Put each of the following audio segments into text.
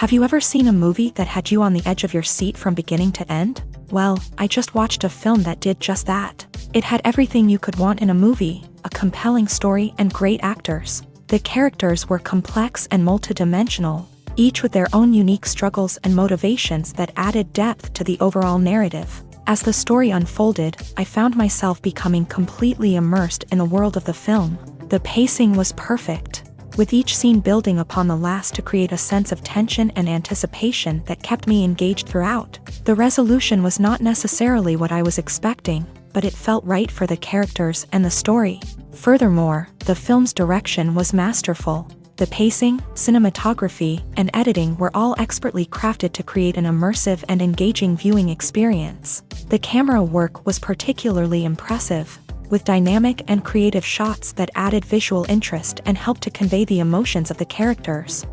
Have you ever seen a movie that had you on the edge of your seat from beginning to end? Well, I just watched a film that did just that. It had everything you could want in a movie, a compelling story and great actors. The characters were complex and multidimensional, each with their own unique struggles and motivations that added depth to the overall narrative. As the story unfolded, I found myself becoming completely immersed in the world of the film. The pacing was perfect, with each scene building upon the last to create a sense of tension and anticipation that kept me engaged throughout. The resolution was not necessarily what I was expecting, but it felt right for the characters and the story. Furthermore, the film's direction was masterful. The pacing, cinematography, and editing were all expertly crafted to create an immersive and engaging viewing experience. The camera work was particularly impressive, with dynamic and creative shots that added visual interest and helped to convey the emotions of the characters.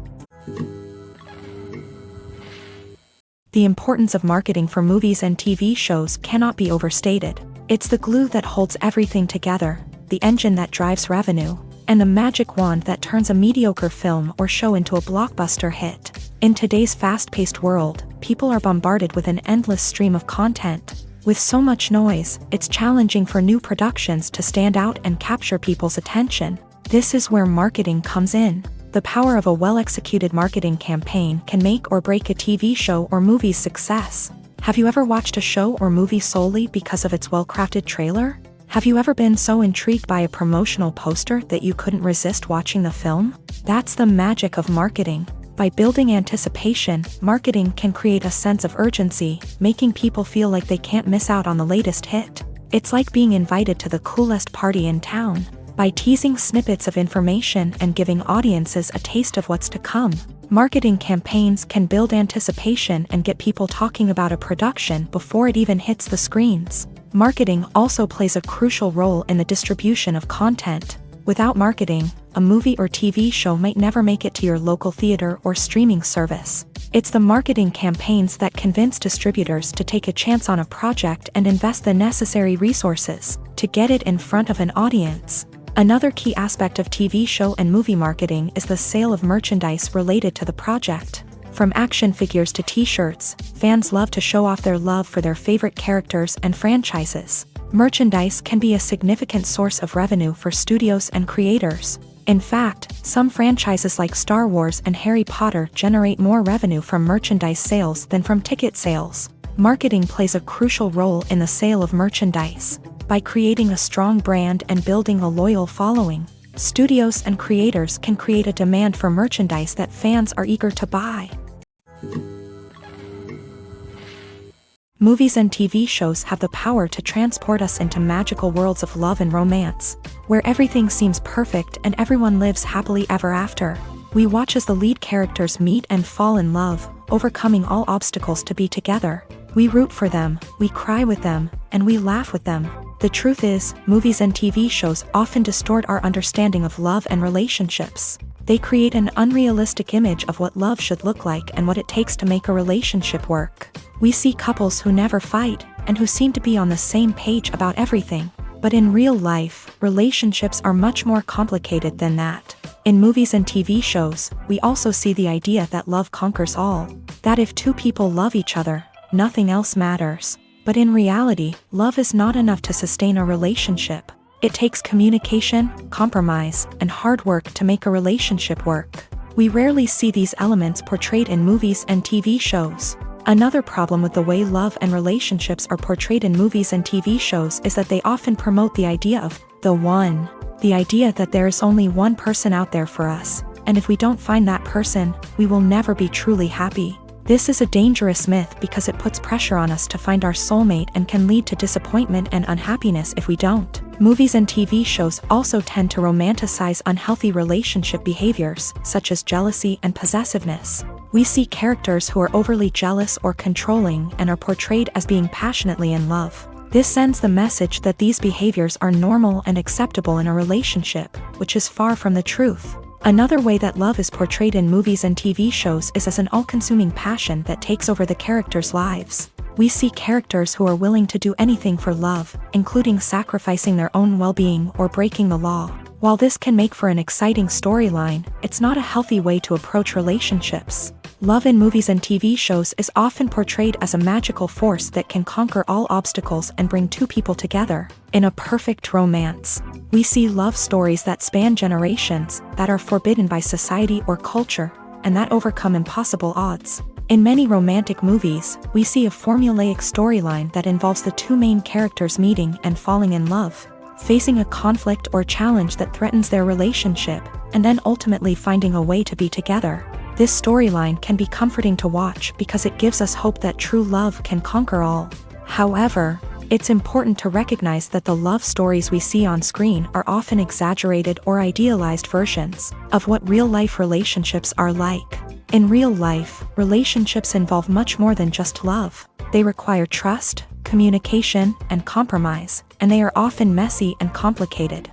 The importance of marketing for movies and TV shows cannot be overstated. It's the glue that holds everything together, the engine that drives revenue, and the magic wand that turns a mediocre film or show into a blockbuster hit. In today's fast-paced world, people are bombarded with an endless stream of content. With so much noise, it's challenging for new productions to stand out and capture people's attention. This is where marketing comes in. The power of a well-executed marketing campaign can make or break a TV show or movie's success. Have you ever watched a show or movie solely because of its well-crafted trailer? Have you ever been so intrigued by a promotional poster that you couldn't resist watching the film? That's the magic of marketing. By building anticipation, marketing can create a sense of urgency, making people feel like they can't miss out on the latest hit. It's like being invited to the coolest party in town. By teasing snippets of information and giving audiences a taste of what's to come, marketing campaigns can build anticipation and get people talking about a production before it even hits the screens. Marketing also plays a crucial role in the distribution of content. Without marketing, a movie or TV show might never make it to your local theater or streaming service. It's the marketing campaigns that convince distributors to take a chance on a project and invest the necessary resources to get it in front of an audience. Another key aspect of TV show and movie marketing is the sale of merchandise related to the project. From action figures to t-shirts, fans love to show off their love for their favorite characters and franchises. Merchandise can be a significant source of revenue for studios and creators. In fact, some franchises like Star Wars and Harry Potter generate more revenue from merchandise sales than from ticket sales. Marketing plays a crucial role in the sale of merchandise. By creating a strong brand and building a loyal following, studios and creators can create a demand for merchandise that fans are eager to buy. Movies and TV shows have the power to transport us into magical worlds of love and romance, where everything seems perfect and everyone lives happily ever after. We watch as the lead characters meet and fall in love, overcoming all obstacles to be together. We root for them, we cry with them, and we laugh with them. The truth is, movies and TV shows often distort our understanding of love and relationships. They create an unrealistic image of what love should look like and what it takes to make a relationship work. We see couples who never fight, and who seem to be on the same page about everything. But in real life, relationships are much more complicated than that. In movies and TV shows, we also see the idea that love conquers all. That if two people love each other, nothing else matters. But in reality, love is not enough to sustain a relationship. It takes communication, compromise, and hard work to make a relationship work. We rarely see these elements portrayed in movies and TV shows. Another problem with the way love and relationships are portrayed in movies and TV shows is that they often promote the idea of the one. The idea that there is only one person out there for us, and if we don't find that person, we will never be truly happy. This is a dangerous myth because it puts pressure on us to find our soulmate and can lead to disappointment and unhappiness if we don't. Movies and TV shows also tend to romanticize unhealthy relationship behaviors, such as jealousy and possessiveness. We see characters who are overly jealous or controlling and are portrayed as being passionately in love. This sends the message that these behaviors are normal and acceptable in a relationship, which is far from the truth. Another way that love is portrayed in movies and TV shows is as an all-consuming passion that takes over the characters' lives. We see characters who are willing to do anything for love, including sacrificing their own well-being or breaking the law. While this can make for an exciting storyline, it's not a healthy way to approach relationships. Love in movies and TV shows is often portrayed as a magical force that can conquer all obstacles and bring two people together. In a perfect romance, we see love stories that span generations, that are forbidden by society or culture, and that overcome impossible odds. In many romantic movies, we see a formulaic storyline that involves the two main characters meeting and falling in love, facing a conflict or challenge that threatens their relationship, and then ultimately finding a way to be together. This storyline can be comforting to watch because it gives us hope that true love can conquer all. However, it's important to recognize that the love stories we see on screen are often exaggerated or idealized versions of what real-life relationships are like. In real life, relationships involve much more than just love. They require trust, communication, and compromise, and they are often messy and complicated.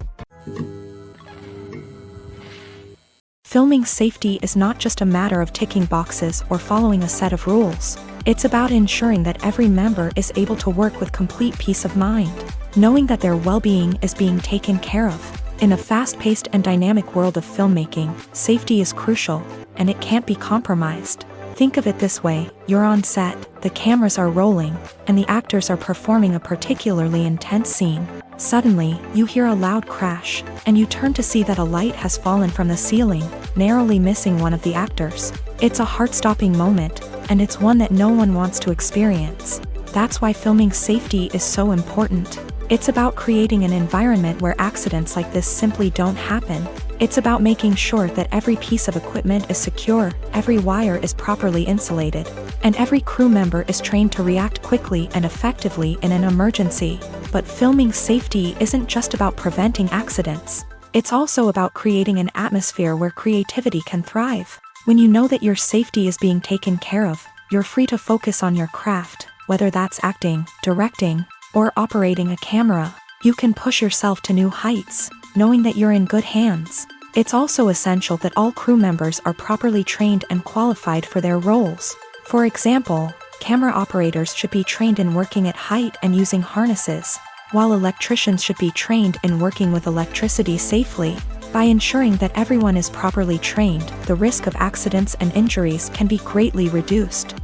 Filming safety is not just a matter of ticking boxes or following a set of rules. It's about ensuring that every member is able to work with complete peace of mind, knowing that their well-being is being taken care of. In a fast-paced and dynamic world of filmmaking, safety is crucial, and it can't be compromised. Think of it this way: you're on set, the cameras are rolling, and the actors are performing a particularly intense scene. Suddenly, you hear a loud crash, and you turn to see that a light has fallen from the ceiling, narrowly missing one of the actors. It's a heart-stopping moment, and it's one that no one wants to experience. That's why filming safety is so important. It's about creating an environment where accidents like this simply don't happen. It's about making sure that every piece of equipment is secure, every wire is properly insulated, and every crew member is trained to react quickly and effectively in an emergency. But filming safety isn't just about preventing accidents. It's also about creating an atmosphere where creativity can thrive. When you know that your safety is being taken care of, you're free to focus on your craft, whether that's acting, directing, or operating a camera. You can push yourself to new heights, knowing that you're in good hands. It's also essential that all crew members are properly trained and qualified for their roles. For example, camera operators should be trained in working at height and using harnesses, while electricians should be trained in working with electricity safely. By ensuring that everyone is properly trained, the risk of accidents and injuries can be greatly reduced.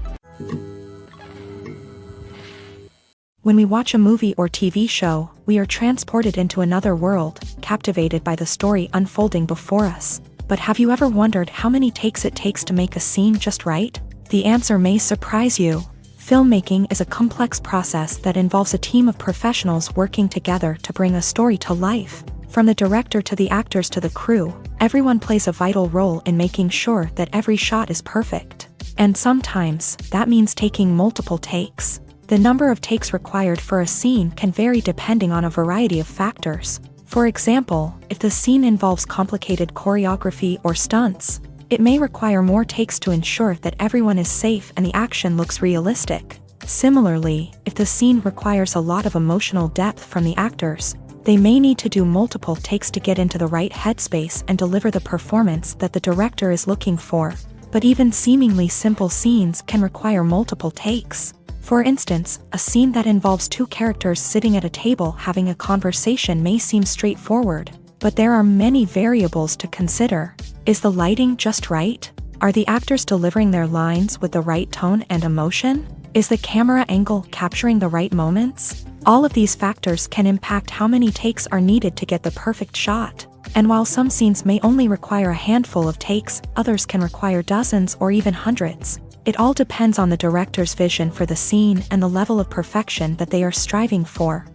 When we watch a movie or TV show, we are transported into another world, captivated by the story unfolding before us. But have you ever wondered how many takes it takes to make a scene just right? The answer may surprise you. Filmmaking is a complex process that involves a team of professionals working together to bring a story to life. From the director to the actors to the crew, everyone plays a vital role in making sure that every shot is perfect. And sometimes, that means taking multiple takes. The number of takes required for a scene can vary depending on a variety of factors. For example, if the scene involves complicated choreography or stunts, it may require more takes to ensure that everyone is safe and the action looks realistic. Similarly, if the scene requires a lot of emotional depth from the actors, they may need to do multiple takes to get into the right headspace and deliver the performance that the director is looking for. But even seemingly simple scenes can require multiple takes. For instance, a scene that involves two characters sitting at a table having a conversation may seem straightforward, but there are many variables to consider. Is the lighting just right? Are the actors delivering their lines with the right tone and emotion? Is the camera angle capturing the right moments? All of these factors can impact how many takes are needed to get the perfect shot. And while some scenes may only require a handful of takes, others can require dozens or even hundreds. It all depends on the director's vision for the scene and the level of perfection that they are striving for.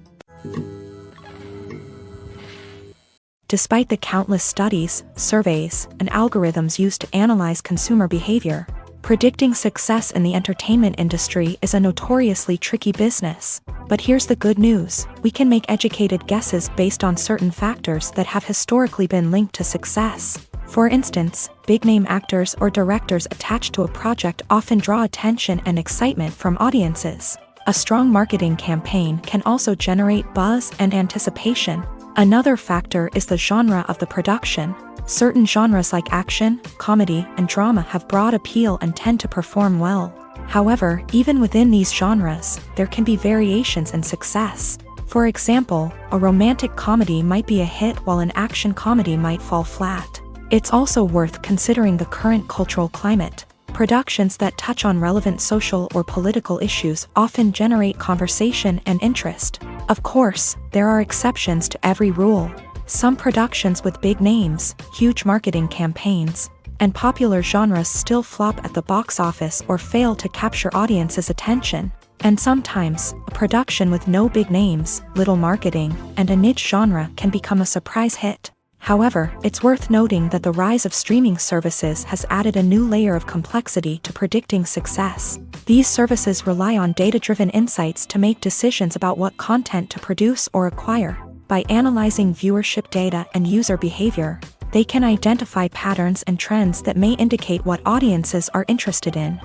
Despite the countless studies, surveys, and algorithms used to analyze consumer behavior, predicting success in the entertainment industry is a notoriously tricky business. But here's the good news: we can make educated guesses based on certain factors that have historically been linked to success. For instance, big-name actors or directors attached to a project often draw attention and excitement from audiences. A strong marketing campaign can also generate buzz and anticipation. Another factor is the genre of the production. Certain genres like action, comedy, and drama have broad appeal and tend to perform well. However, even within these genres, there can be variations in success. For example, a romantic comedy might be a hit while an action comedy might fall flat. It's also worth considering the current cultural climate. Productions that touch on relevant social or political issues often generate conversation and interest. Of course, there are exceptions to every rule. Some productions with big names, huge marketing campaigns, and popular genres still flop at the box office or fail to capture audiences' attention. And sometimes, a production with no big names, little marketing, and a niche genre can become a surprise hit. However, it's worth noting that the rise of streaming services has added a new layer of complexity to predicting success. These services rely on data-driven insights to make decisions about what content to produce or acquire. By analyzing viewership data and user behavior, they can identify patterns and trends that may indicate what audiences are interested in.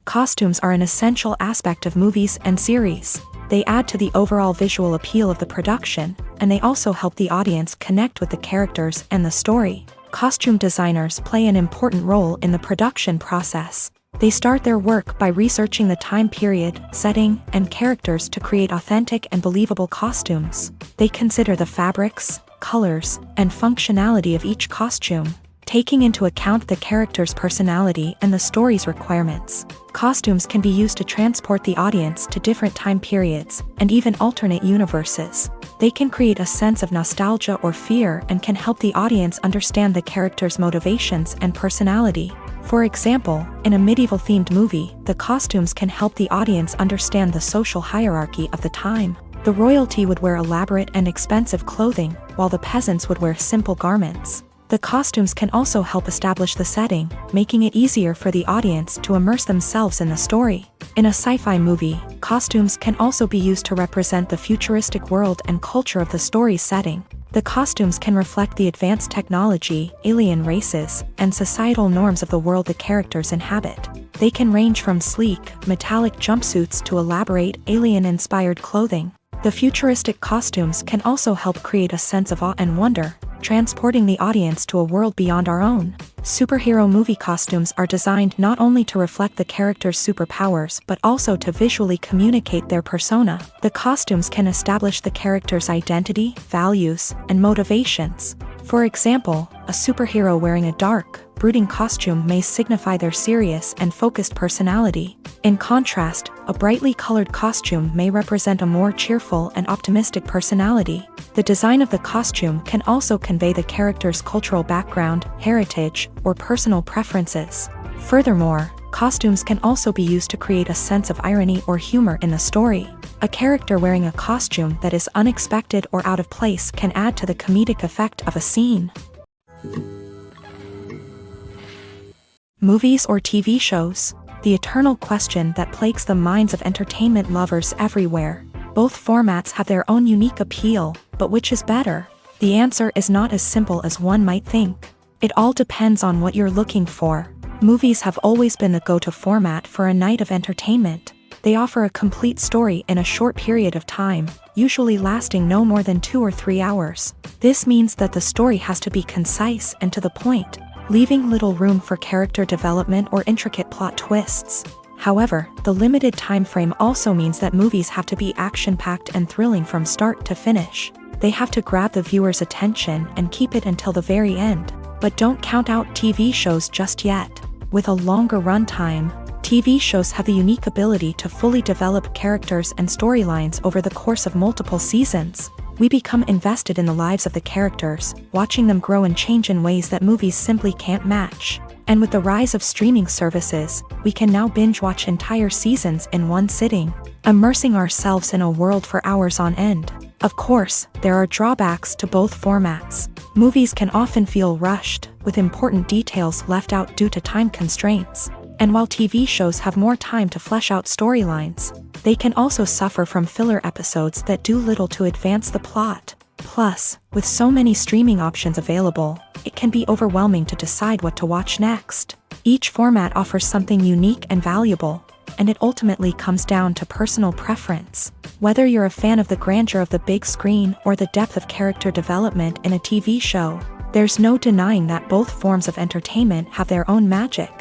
Costumes are an essential aspect of movies and series. They add to the overall visual appeal of the production, and they also help the audience connect with the characters and the story. Costume designers play an important role in the production process. They start their work by researching the time period, setting, and characters to create authentic and believable costumes. They consider the fabrics, colors, and functionality of each costume, taking into account the character's personality and the story's requirements. Costumes can be used to transport the audience to different time periods and even alternate universes. They can create a sense of nostalgia or fear and can help the audience understand the character's motivations and personality. For example, in a medieval-themed movie, the costumes can help the audience understand the social hierarchy of the time. The royalty would wear elaborate and expensive clothing, while the peasants would wear simple garments. The costumes can also help establish the setting, making it easier for the audience to immerse themselves in the story. In a sci-fi movie, costumes can also be used to represent the futuristic world and culture of the story's setting. The costumes can reflect the advanced technology, alien races, and societal norms of the world the characters inhabit. They can range from sleek, metallic jumpsuits to elaborate, alien-inspired clothing. The futuristic costumes can also help create a sense of awe and wonder, transporting the audience to a world beyond our own. Superhero movie costumes are designed not only to reflect the character's superpowers but also to visually communicate their persona. The costumes can establish the character's identity, values, and motivations. For example, a superhero wearing a dark, brooding costume may signify their serious and focused personality. In contrast, a brightly colored costume may represent a more cheerful and optimistic personality. The design of the costume can also convey the character's cultural background, heritage, or personal preferences. Furthermore, costumes can also be used to create a sense of irony or humor in the story. A character wearing a costume that is unexpected or out of place can add to the comedic effect of a scene. Movies or TV shows? The eternal question that plagues the minds of entertainment lovers everywhere. Both formats have their own unique appeal, but which is better? The answer is not as simple as one might think. It all depends on what you're looking for. Movies have always been the go-to format for a night of entertainment. They offer a complete story in a short period of time, usually lasting no more than 2 or 3 hours. This means that the story has to be concise and to the point, leaving little room for character development or intricate plot twists. However, the limited time frame also means that movies have to be action-packed and thrilling from start to finish. They have to grab the viewer's attention and keep it until the very end. But don't count out TV shows just yet. With a longer runtime, TV shows have the unique ability to fully develop characters and storylines over the course of multiple seasons. We become invested in the lives of the characters, watching them grow and change in ways that movies simply can't match. And with the rise of streaming services, we can now binge-watch entire seasons in one sitting, immersing ourselves in a world for hours on end. Of course, there are drawbacks to both formats. Movies can often feel rushed, with important details left out due to time constraints. And while TV shows have more time to flesh out storylines, they can also suffer from filler episodes that do little to advance the plot. Plus, with so many streaming options available, it can be overwhelming to decide what to watch next. Each format offers something unique and valuable, and it ultimately comes down to personal preference. Whether you're a fan of the grandeur of the big screen or the depth of character development in a TV show, there's no denying that both forms of entertainment have their own magic.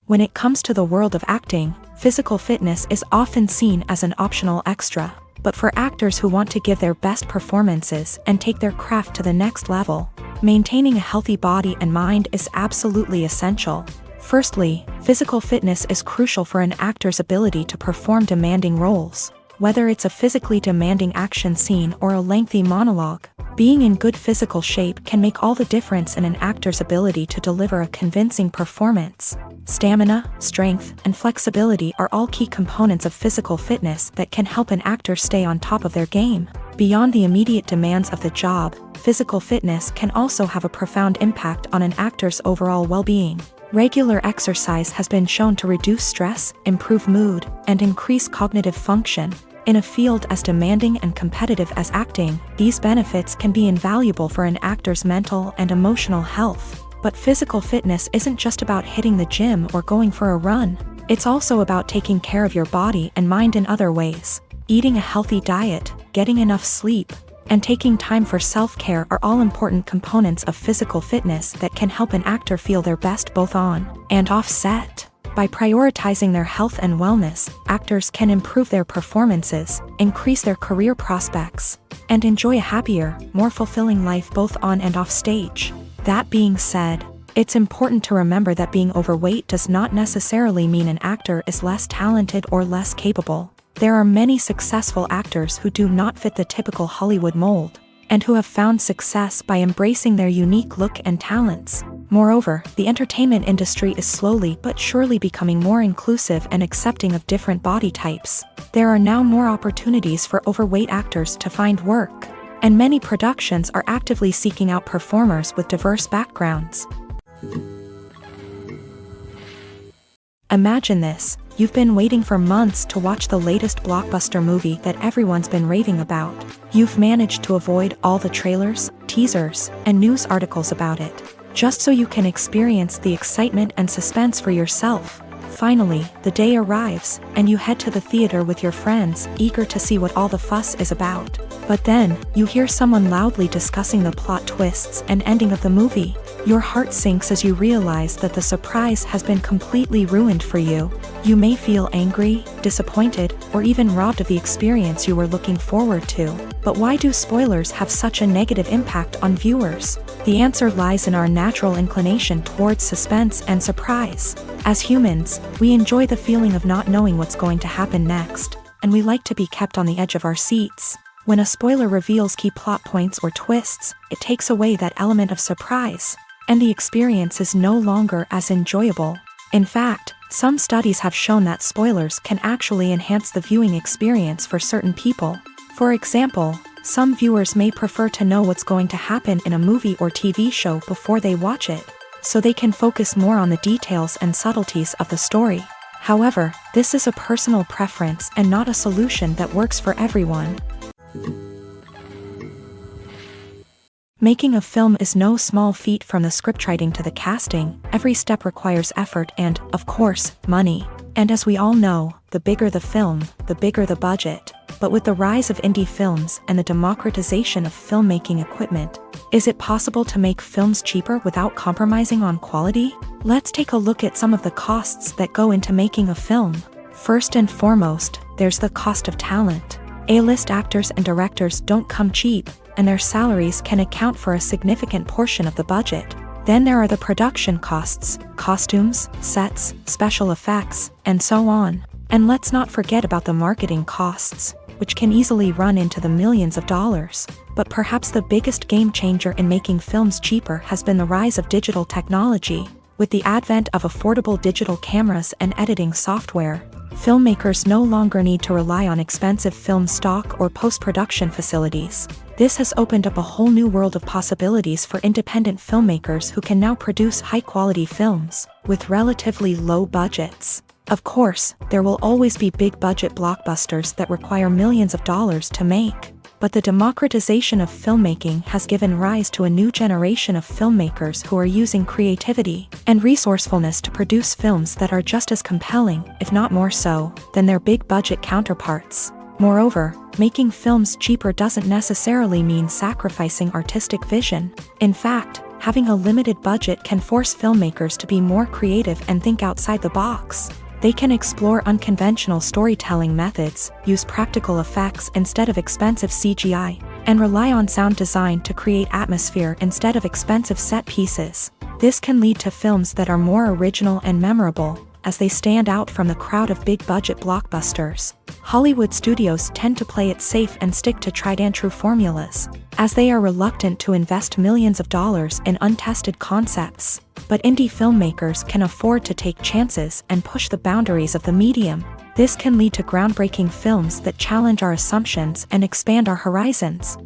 When it comes to the world of acting, physical fitness is often seen as an optional extra. But for actors who want to give their best performances and take their craft to the next level, maintaining a healthy body and mind is absolutely essential. Firstly, physical fitness is crucial for an actor's ability to perform demanding roles. Whether it's a physically demanding action scene or a lengthy monologue, being in good physical shape can make all the difference in an actor's ability to deliver a convincing performance. Stamina, strength, and flexibility are all key components of physical fitness that can help an actor stay on top of their game. Beyond the immediate demands of the job, physical fitness can also have a profound impact on an actor's overall well-being. Regular exercise has been shown to reduce stress, improve mood, and increase cognitive function. In a field as demanding and competitive as acting, these benefits can be invaluable for an actor's mental and emotional health. But physical fitness isn't just about hitting the gym or going for a run. It's also about taking care of your body and mind in other ways. Eating a healthy diet, getting enough sleep, and taking time for self-care are all important components of physical fitness that can help an actor feel their best both on and off set. By prioritizing their health and wellness, actors can improve their performances, increase their career prospects, and enjoy a happier, more fulfilling life both on and off stage. That being said, it's important to remember that being overweight does not necessarily mean an actor is less talented or less capable. There are many successful actors who do not fit the typical Hollywood mold, and who have found success by embracing their unique look and talents. Moreover, the entertainment industry is slowly but surely becoming more inclusive and accepting of different body types. There are now more opportunities for overweight actors to find work, and many productions are actively seeking out performers with diverse backgrounds. Imagine this. You've been waiting for months to watch the latest blockbuster movie that everyone's been raving about. You've managed to avoid all the trailers, teasers, and news articles about it, just so you can experience the excitement and suspense for yourself. Finally, the day arrives, and you head to the theater with your friends, eager to see what all the fuss is about. But then, you hear someone loudly discussing the plot twists and ending of the movie. Your heart sinks as you realize that the surprise has been completely ruined for you. You may feel angry, disappointed, or even robbed of the experience you were looking forward to. But why do spoilers have such a negative impact on viewers? The answer lies in our natural inclination towards suspense and surprise. As humans, we enjoy the feeling of not knowing what's going to happen next, and we like to be kept on the edge of our seats. When a spoiler reveals key plot points or twists, it takes away that element of surprise, and the experience is no longer as enjoyable. In fact, some studies have shown that spoilers can actually enhance the viewing experience for certain people. For example, some viewers may prefer to know what's going to happen in a movie or TV show before they watch it, so they can focus more on the details and subtleties of the story. However, this is a personal preference and not a solution that works for everyone. Making a film is no small feat. From the scriptwriting to the casting, every step requires effort and, of course, money. And as we all know, the bigger the film, the bigger the budget. But with the rise of indie films and the democratization of filmmaking equipment, is it possible to make films cheaper without compromising on quality? Let's take a look at some of the costs that go into making a film. First and foremost, there's the cost of talent. A-list actors and directors don't come cheap, and their salaries can account for a significant portion of the budget. Then there are the production costs, costumes, sets, special effects, and so on. And let's not forget about the marketing costs. which can easily run into the millions of dollars. But perhaps the biggest game changer in making films cheaper has been the rise of digital technology. With the advent of affordable digital cameras and editing software, filmmakers no longer need to rely on expensive film stock or post-production facilities. This has opened up a whole new world of possibilities for independent filmmakers who can now produce high-quality films with relatively low budgets. Of course, there will always be big-budget blockbusters that require millions of dollars to make. But the democratization of filmmaking has given rise to a new generation of filmmakers who are using creativity and resourcefulness to produce films that are just as compelling, if not more so, than their big-budget counterparts. Moreover, making films cheaper doesn't necessarily mean sacrificing artistic vision. In fact, having a limited budget can force filmmakers to be more creative and think outside the box. They can explore unconventional storytelling methods, use practical effects instead of expensive CGI, and rely on sound design to create atmosphere instead of expensive set pieces. This can lead to films that are more original and memorable, as they stand out from the crowd of big-budget blockbusters. Hollywood studios tend to play it safe and stick to tried-and-true formulas, as they are reluctant to invest millions of dollars in untested concepts. But indie filmmakers can afford to take chances and push the boundaries of the medium. This can lead to groundbreaking films that challenge our assumptions and expand our horizons.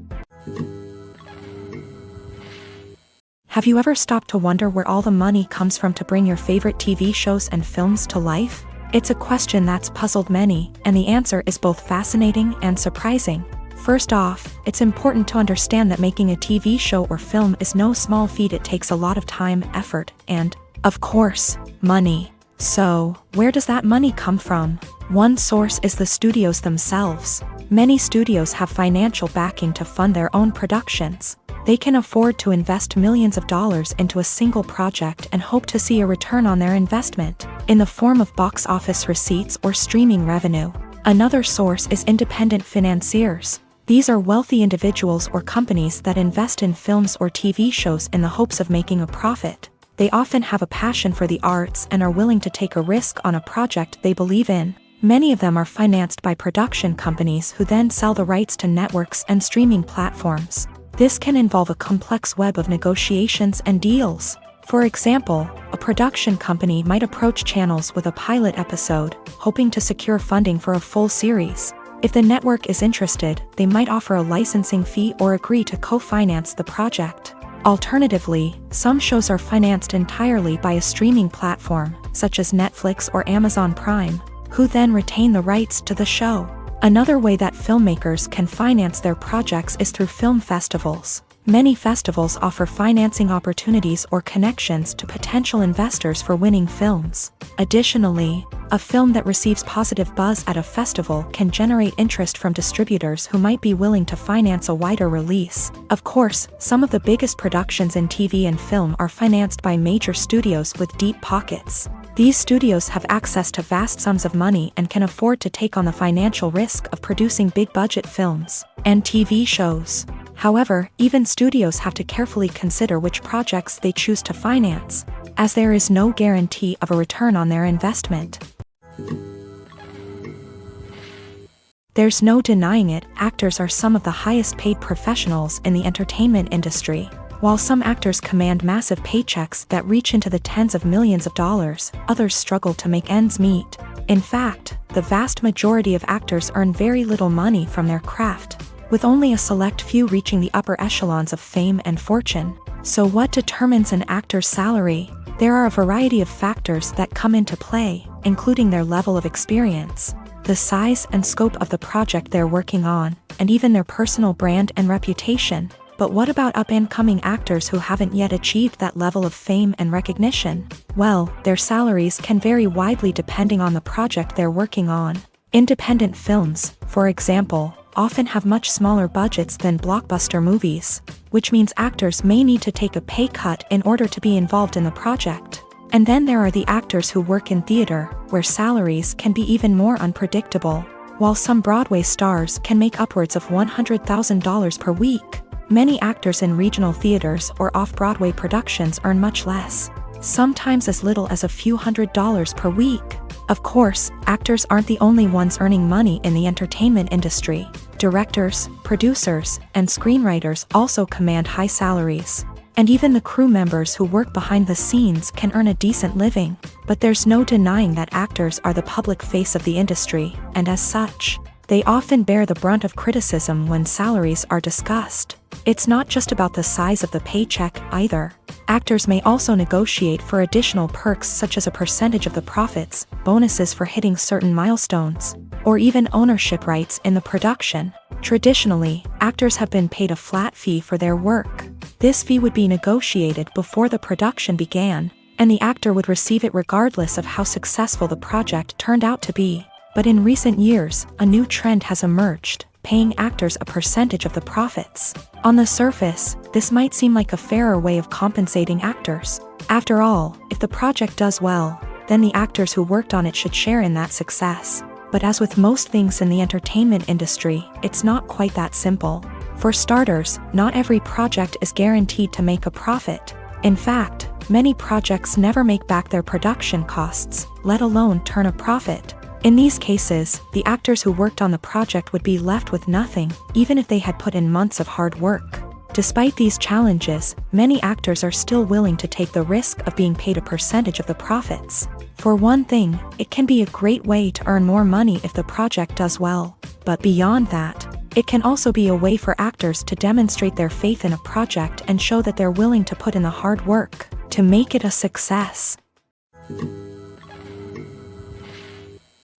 Have you ever stopped to wonder where all the money comes from to bring your favorite TV shows and films to life? It's a question that's puzzled many, and the answer is both fascinating and surprising. First off, it's important to understand that making a TV show or film is no small feat. It takes a lot of time, effort, and, of course, money. So, where does that money come from? One source is the studios themselves. Many studios have financial backing to fund their own productions. They can afford to invest millions of dollars into a single project and hope to see a return on their investment, in the form of box office receipts or streaming revenue. Another source is independent financiers. These are wealthy individuals or companies that invest in films or TV shows in the hopes of making a profit. They often have a passion for the arts and are willing to take a risk on a project they believe in. Many of them are financed by production companies who then sell the rights to networks and streaming platforms. This can involve a complex web of negotiations and deals. For example, a production company might approach channels with a pilot episode, hoping to secure funding for a full series. If the network is interested, they might offer a licensing fee or agree to co-finance the project. Alternatively, some shows are financed entirely by a streaming platform, such as Netflix or Amazon Prime, who then retain the rights to the show. Another way that filmmakers can finance their projects is through film festivals. Many festivals offer financing opportunities or connections to potential investors for winning films. Additionally, a film that receives positive buzz at a festival can generate interest from distributors who might be willing to finance a wider release. Of course, some of the biggest productions in TV and film are financed by major studios with deep pockets. These studios have access to vast sums of money and can afford to take on the financial risk of producing big-budget films and TV shows. However, even studios have to carefully consider which projects they choose to finance, as there is no guarantee of a return on their investment. There's no denying it, actors are some of the highest-paid professionals in the entertainment industry. While some actors command massive paychecks that reach into the tens of millions of dollars, others struggle to make ends meet. In fact, the vast majority of actors earn very little money from their craft, with only a select few reaching the upper echelons of fame and fortune. So what determines an actor's salary? There are a variety of factors that come into play, including their level of experience, the size and scope of the project they're working on, and even their personal brand and reputation. But what about up-and-coming actors who haven't yet achieved that level of fame and recognition? Well, their salaries can vary widely depending on the project they're working on. Independent films, for example, often have much smaller budgets than blockbuster movies, which means actors may need to take a pay cut in order to be involved in the project. And then there are the actors who work in theater, where salaries can be even more unpredictable. While some Broadway stars can make upwards of $100,000 per week, many actors in regional theaters or off-Broadway productions earn much less, sometimes as little as a few $100s per week. Of course, actors aren't the only ones earning money in the entertainment industry. Directors, producers, and screenwriters also command high salaries. And even the crew members who work behind the scenes can earn a decent living. But there's no denying that actors are the public face of the industry, and as such, they often bear the brunt of criticism when salaries are discussed. It's not just about the size of the paycheck, either. Actors may also negotiate for additional perks such as a percentage of the profits, bonuses for hitting certain milestones, or even ownership rights in the production. Traditionally, actors have been paid a flat fee for their work. This fee would be negotiated before the production began, and the actor would receive it regardless of how successful the project turned out to be. But in recent years, a new trend has emerged, paying actors a percentage of the profits. On the surface, this might seem like a fairer way of compensating actors. After all, if the project does well, then the actors who worked on it should share in that success. But as with most things in the entertainment industry, it's not quite that simple. For starters, not every project is guaranteed to make a profit. In fact, many projects never make back their production costs, let alone turn a profit. In these cases, the actors who worked on the project would be left with nothing, even if they had put in months of hard work. Despite these challenges, many actors are still willing to take the risk of being paid a percentage of the profits. For one thing, it can be a great way to earn more money if the project does well. But beyond that, it can also be a way for actors to demonstrate their faith in a project and show that they're willing to put in the hard work to make it a success.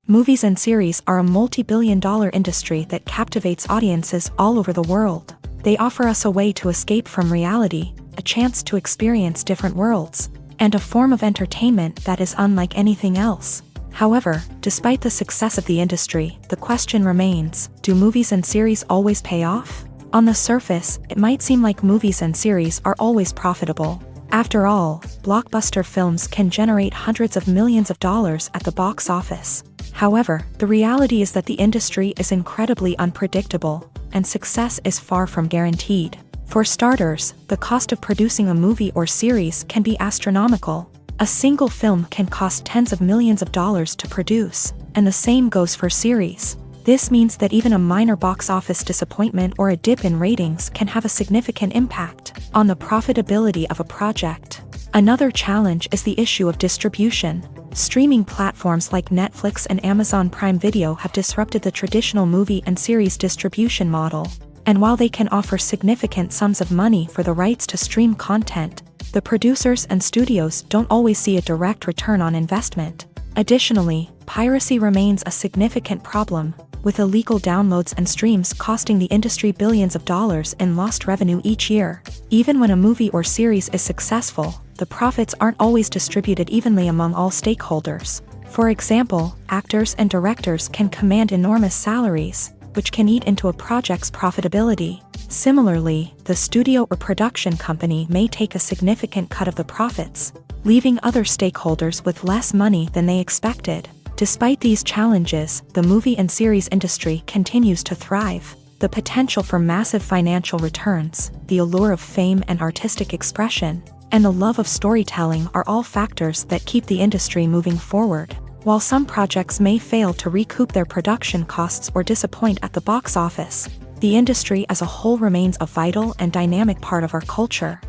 Movies and series are a multi-billion-dollar industry that captivates audiences all over the world. They offer us a way to escape from reality, a chance to experience different worlds, and a form of entertainment that is unlike anything else. However, despite the success of the industry, the question remains, do movies and series always pay off? On the surface, it might seem like movies and series are always profitable. After all, blockbuster films can generate hundreds of millions of dollars at the box office. However, the reality is that the industry is incredibly unpredictable, and success is far from guaranteed. For starters, the cost of producing a movie or series can be astronomical. A single film can cost tens of millions of dollars to produce, and the same goes for series. This means that even a minor box office disappointment or a dip in ratings can have a significant impact on the profitability of a project. Another challenge is the issue of distribution. Streaming platforms like Netflix and Amazon Prime Video have disrupted the traditional movie and series distribution model. And while they can offer significant sums of money for the rights to stream content, the producers and studios don't always see a direct return on investment. Additionally, piracy remains a significant problem, with illegal downloads and streams costing the industry billions of dollars in lost revenue each year. Even when a movie or series is successful, the profits aren't always distributed evenly among all stakeholders. For example, actors and directors can command enormous salaries, which can eat into a project's profitability. Similarly, the studio or production company may take a significant cut of the profits, leaving other stakeholders with less money than they expected. Despite these challenges, the movie and series industry continues to thrive. The potential for massive financial returns, the allure of fame and artistic expression, and the love of storytelling are all factors that keep the industry moving forward. While some projects may fail to recoup their production costs or disappoint at the box office, the industry as a whole remains a vital and dynamic part of our culture.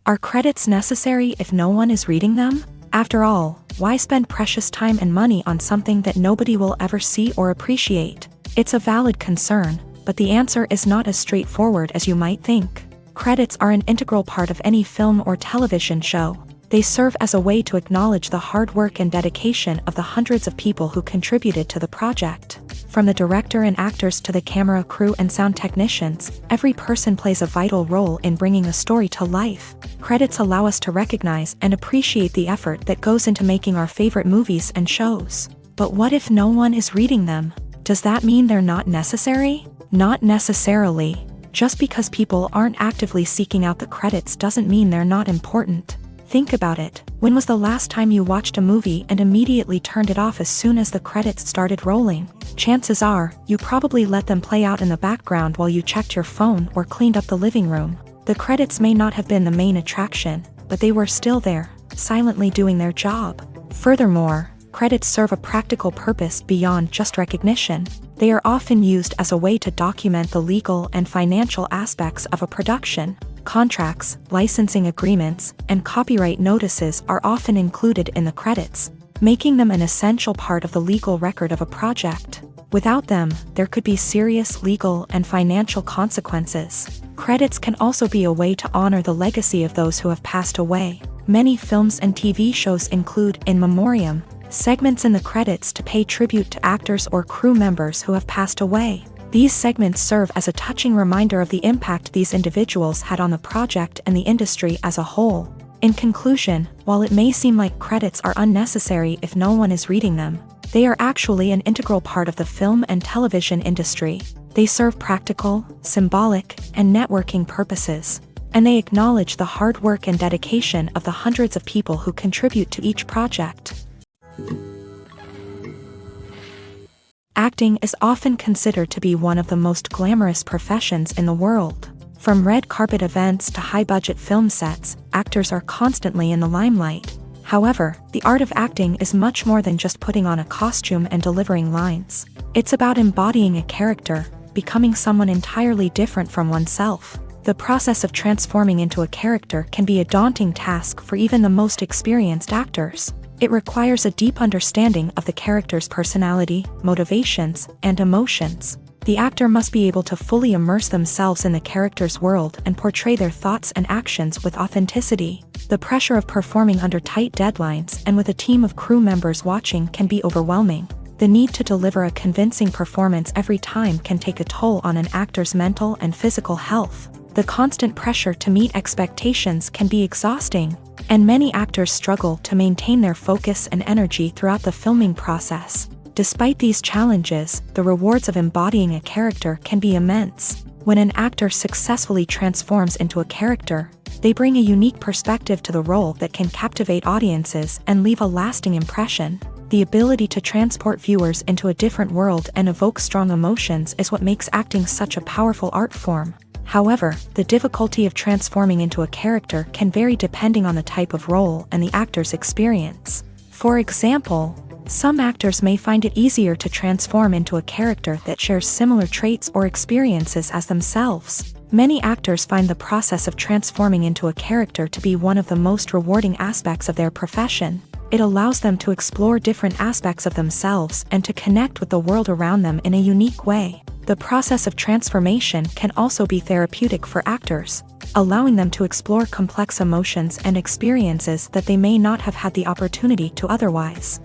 Are credits necessary if no one is reading them? After all, why spend precious time and money on something that nobody will ever see or appreciate? It's a valid concern, but the answer is not as straightforward as you might think. Credits are an integral part of any film or television show. They serve as a way to acknowledge the hard work and dedication of the hundreds of people who contributed to the project. From the director and actors to the camera crew and sound technicians, every person plays a vital role in bringing a story to life. Credits allow us to recognize and appreciate the effort that goes into making our favorite movies and shows. But what if no one is reading them? Does that mean they're not necessary? Not necessarily. Just because people aren't actively seeking out the credits doesn't mean they're not important. Think about it. When was the last time you watched a movie and immediately turned it off as soon as the credits started rolling? Chances are, you probably let them play out in the background while you checked your phone or cleaned up the living room. The credits may not have been the main attraction, but they were still there, silently doing their job. Furthermore, credits serve a practical purpose beyond just recognition. They are often used as a way to document the legal and financial aspects of a production. Contracts, licensing agreements, and copyright notices are often included in the credits, making them an essential part of the legal record of a project. Without them, there could be serious legal and financial consequences. Credits can also be a way to honor the legacy of those who have passed away. Many films and TV shows include in memoriam segments in the credits to pay tribute to actors or crew members who have passed away. These segments serve as a touching reminder of the impact these individuals had on the project and the industry as a whole. In conclusion, while it may seem like credits are unnecessary if no one is reading them, they are actually an integral part of the film and television industry. They serve practical, symbolic, and networking purposes, and they acknowledge the hard work and dedication of the hundreds of people who contribute to each project. Acting is often considered to be one of the most glamorous professions in the world. From red carpet events to high-budget film sets, actors are constantly in the limelight. However, the art of acting is much more than just putting on a costume and delivering lines. It's about embodying a character, becoming someone entirely different from oneself. The process of transforming into a character can be a daunting task for even the most experienced actors. It requires a deep understanding of the character's personality, motivations, and emotions. The actor must be able to fully immerse themselves in the character's world and portray their thoughts and actions with authenticity. The pressure of performing under tight deadlines and with a team of crew members watching can be overwhelming. The need to deliver a convincing performance every time can take a toll on an actor's mental and physical health. The constant pressure to meet expectations can be exhausting, and many actors struggle to maintain their focus and energy throughout the filming process. Despite these challenges, the rewards of embodying a character can be immense. When an actor successfully transforms into a character, they bring a unique perspective to the role that can captivate audiences and leave a lasting impression. The ability to transport viewers into a different world and evoke strong emotions is what makes acting such a powerful art form. However, the difficulty of transforming into a character can vary depending on the type of role and the actor's experience. For example, some actors may find it easier to transform into a character that shares similar traits or experiences as themselves. Many actors find the process of transforming into a character to be one of the most rewarding aspects of their profession. It allows them to explore different aspects of themselves and to connect with the world around them in a unique way. The process of transformation can also be therapeutic for actors, allowing them to explore complex emotions and experiences that they may not have had the opportunity to otherwise.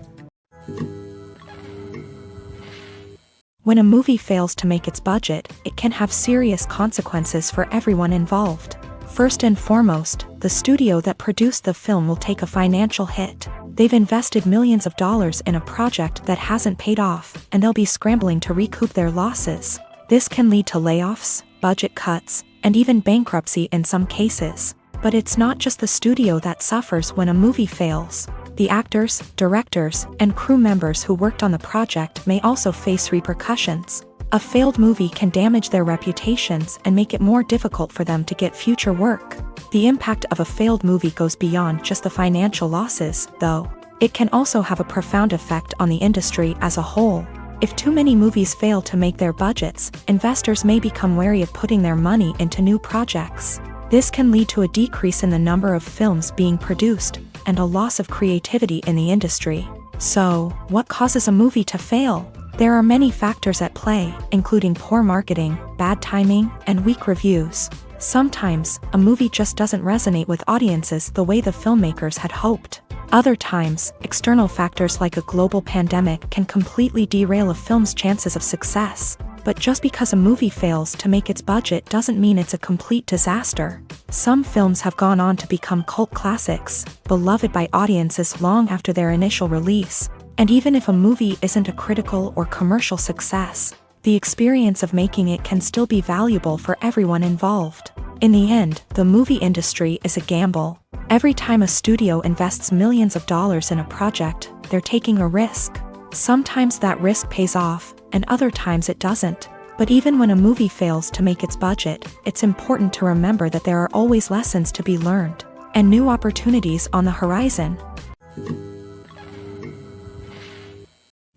When a movie fails to make its budget, it can have serious consequences for everyone involved. First and foremost, the studio that produced the film will take a financial hit. They've invested millions of dollars in a project that hasn't paid off, and they'll be scrambling to recoup their losses. This can lead to layoffs, budget cuts, and even bankruptcy in some cases. But it's not just the studio that suffers when a movie fails. The actors, directors, and crew members who worked on the project may also face repercussions. A failed movie can damage their reputations and make it more difficult for them to get future work. The impact of a failed movie goes beyond just the financial losses, though. It can also have a profound effect on the industry as a whole. If too many movies fail to make their budgets, investors may become wary of putting their money into new projects. This can lead to a decrease in the number of films being produced, and a loss of creativity in the industry. So, what causes a movie to fail? There are many factors at play, including poor marketing, bad timing, and weak reviews. Sometimes, a movie just doesn't resonate with audiences the way the filmmakers had hoped. Other times, external factors like a global pandemic can completely derail a film's chances of success. But just because a movie fails to make its budget doesn't mean it's a complete disaster. Some films have gone on to become cult classics, beloved by audiences long after their initial release. And even if a movie isn't a critical or commercial success, the experience of making it can still be valuable for everyone involved. In the end, the movie industry is a gamble. Every time a studio invests millions of dollars in a project, they're taking a risk. Sometimes that risk pays off, and other times it doesn't. But even when a movie fails to make its budget, it's important to remember that there are always lessons to be learned. and new opportunities on the horizon.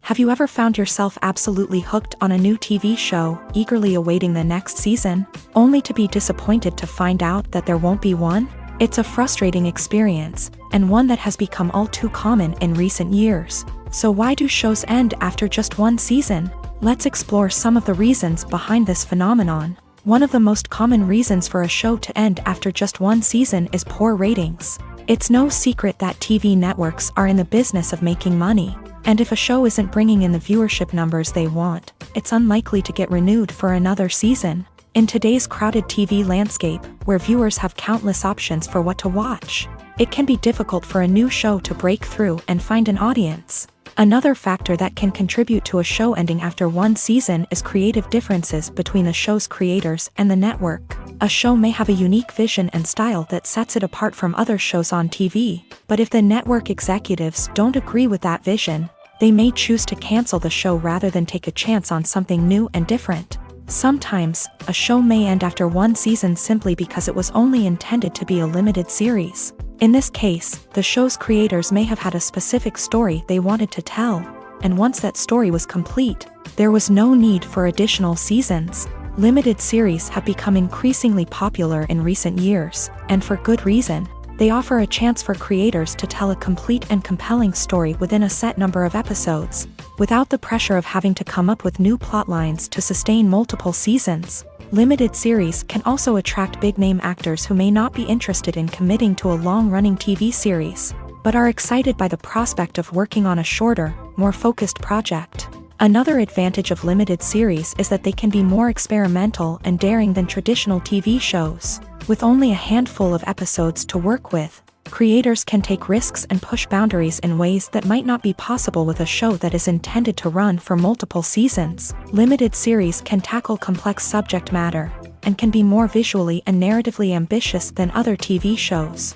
Have you ever found yourself absolutely hooked on a new TV show, eagerly awaiting the next season, only to be disappointed to find out that there won't be one? It's a frustrating experience, and one that has become all too common in recent years. So why do shows end after just one season? Let's explore some of the reasons behind this phenomenon. One of the most common reasons for a show to end after just one season is poor ratings. It's no secret that TV networks are in the business of making money, and if a show isn't bringing in the viewership numbers they want, it's unlikely to get renewed for another season. In today's crowded TV landscape, where viewers have countless options for what to watch, it can be difficult for a new show to break through and find an audience. Another factor that can contribute to a show ending after one season is creative differences between the show's creators and the network. A show may have a unique vision and style that sets it apart from other shows on TV, but if the network executives don't agree with that vision, they may choose to cancel the show rather than take a chance on something new and different. Sometimes, a show may end after one season simply because it was only intended to be a limited series. In this case, the show's creators may have had a specific story they wanted to tell, and once that story was complete, there was no need for additional seasons. Limited series have become increasingly popular in recent years, and for good reason. They offer a chance for creators to tell a complete and compelling story within a set number of episodes, without the pressure of having to come up with new plot lines to sustain multiple seasons. Limited series can also attract big-name actors who may not be interested in committing to a long-running TV series, but are excited by the prospect of working on a shorter, more focused project. Another advantage of limited series is that they can be more experimental and daring than traditional TV shows. With only a handful of episodes to work with, creators can take risks and push boundaries in ways that might not be possible with a show that is intended to run for multiple seasons. Limited series can tackle complex subject matter, and can be more visually and narratively ambitious than other TV shows.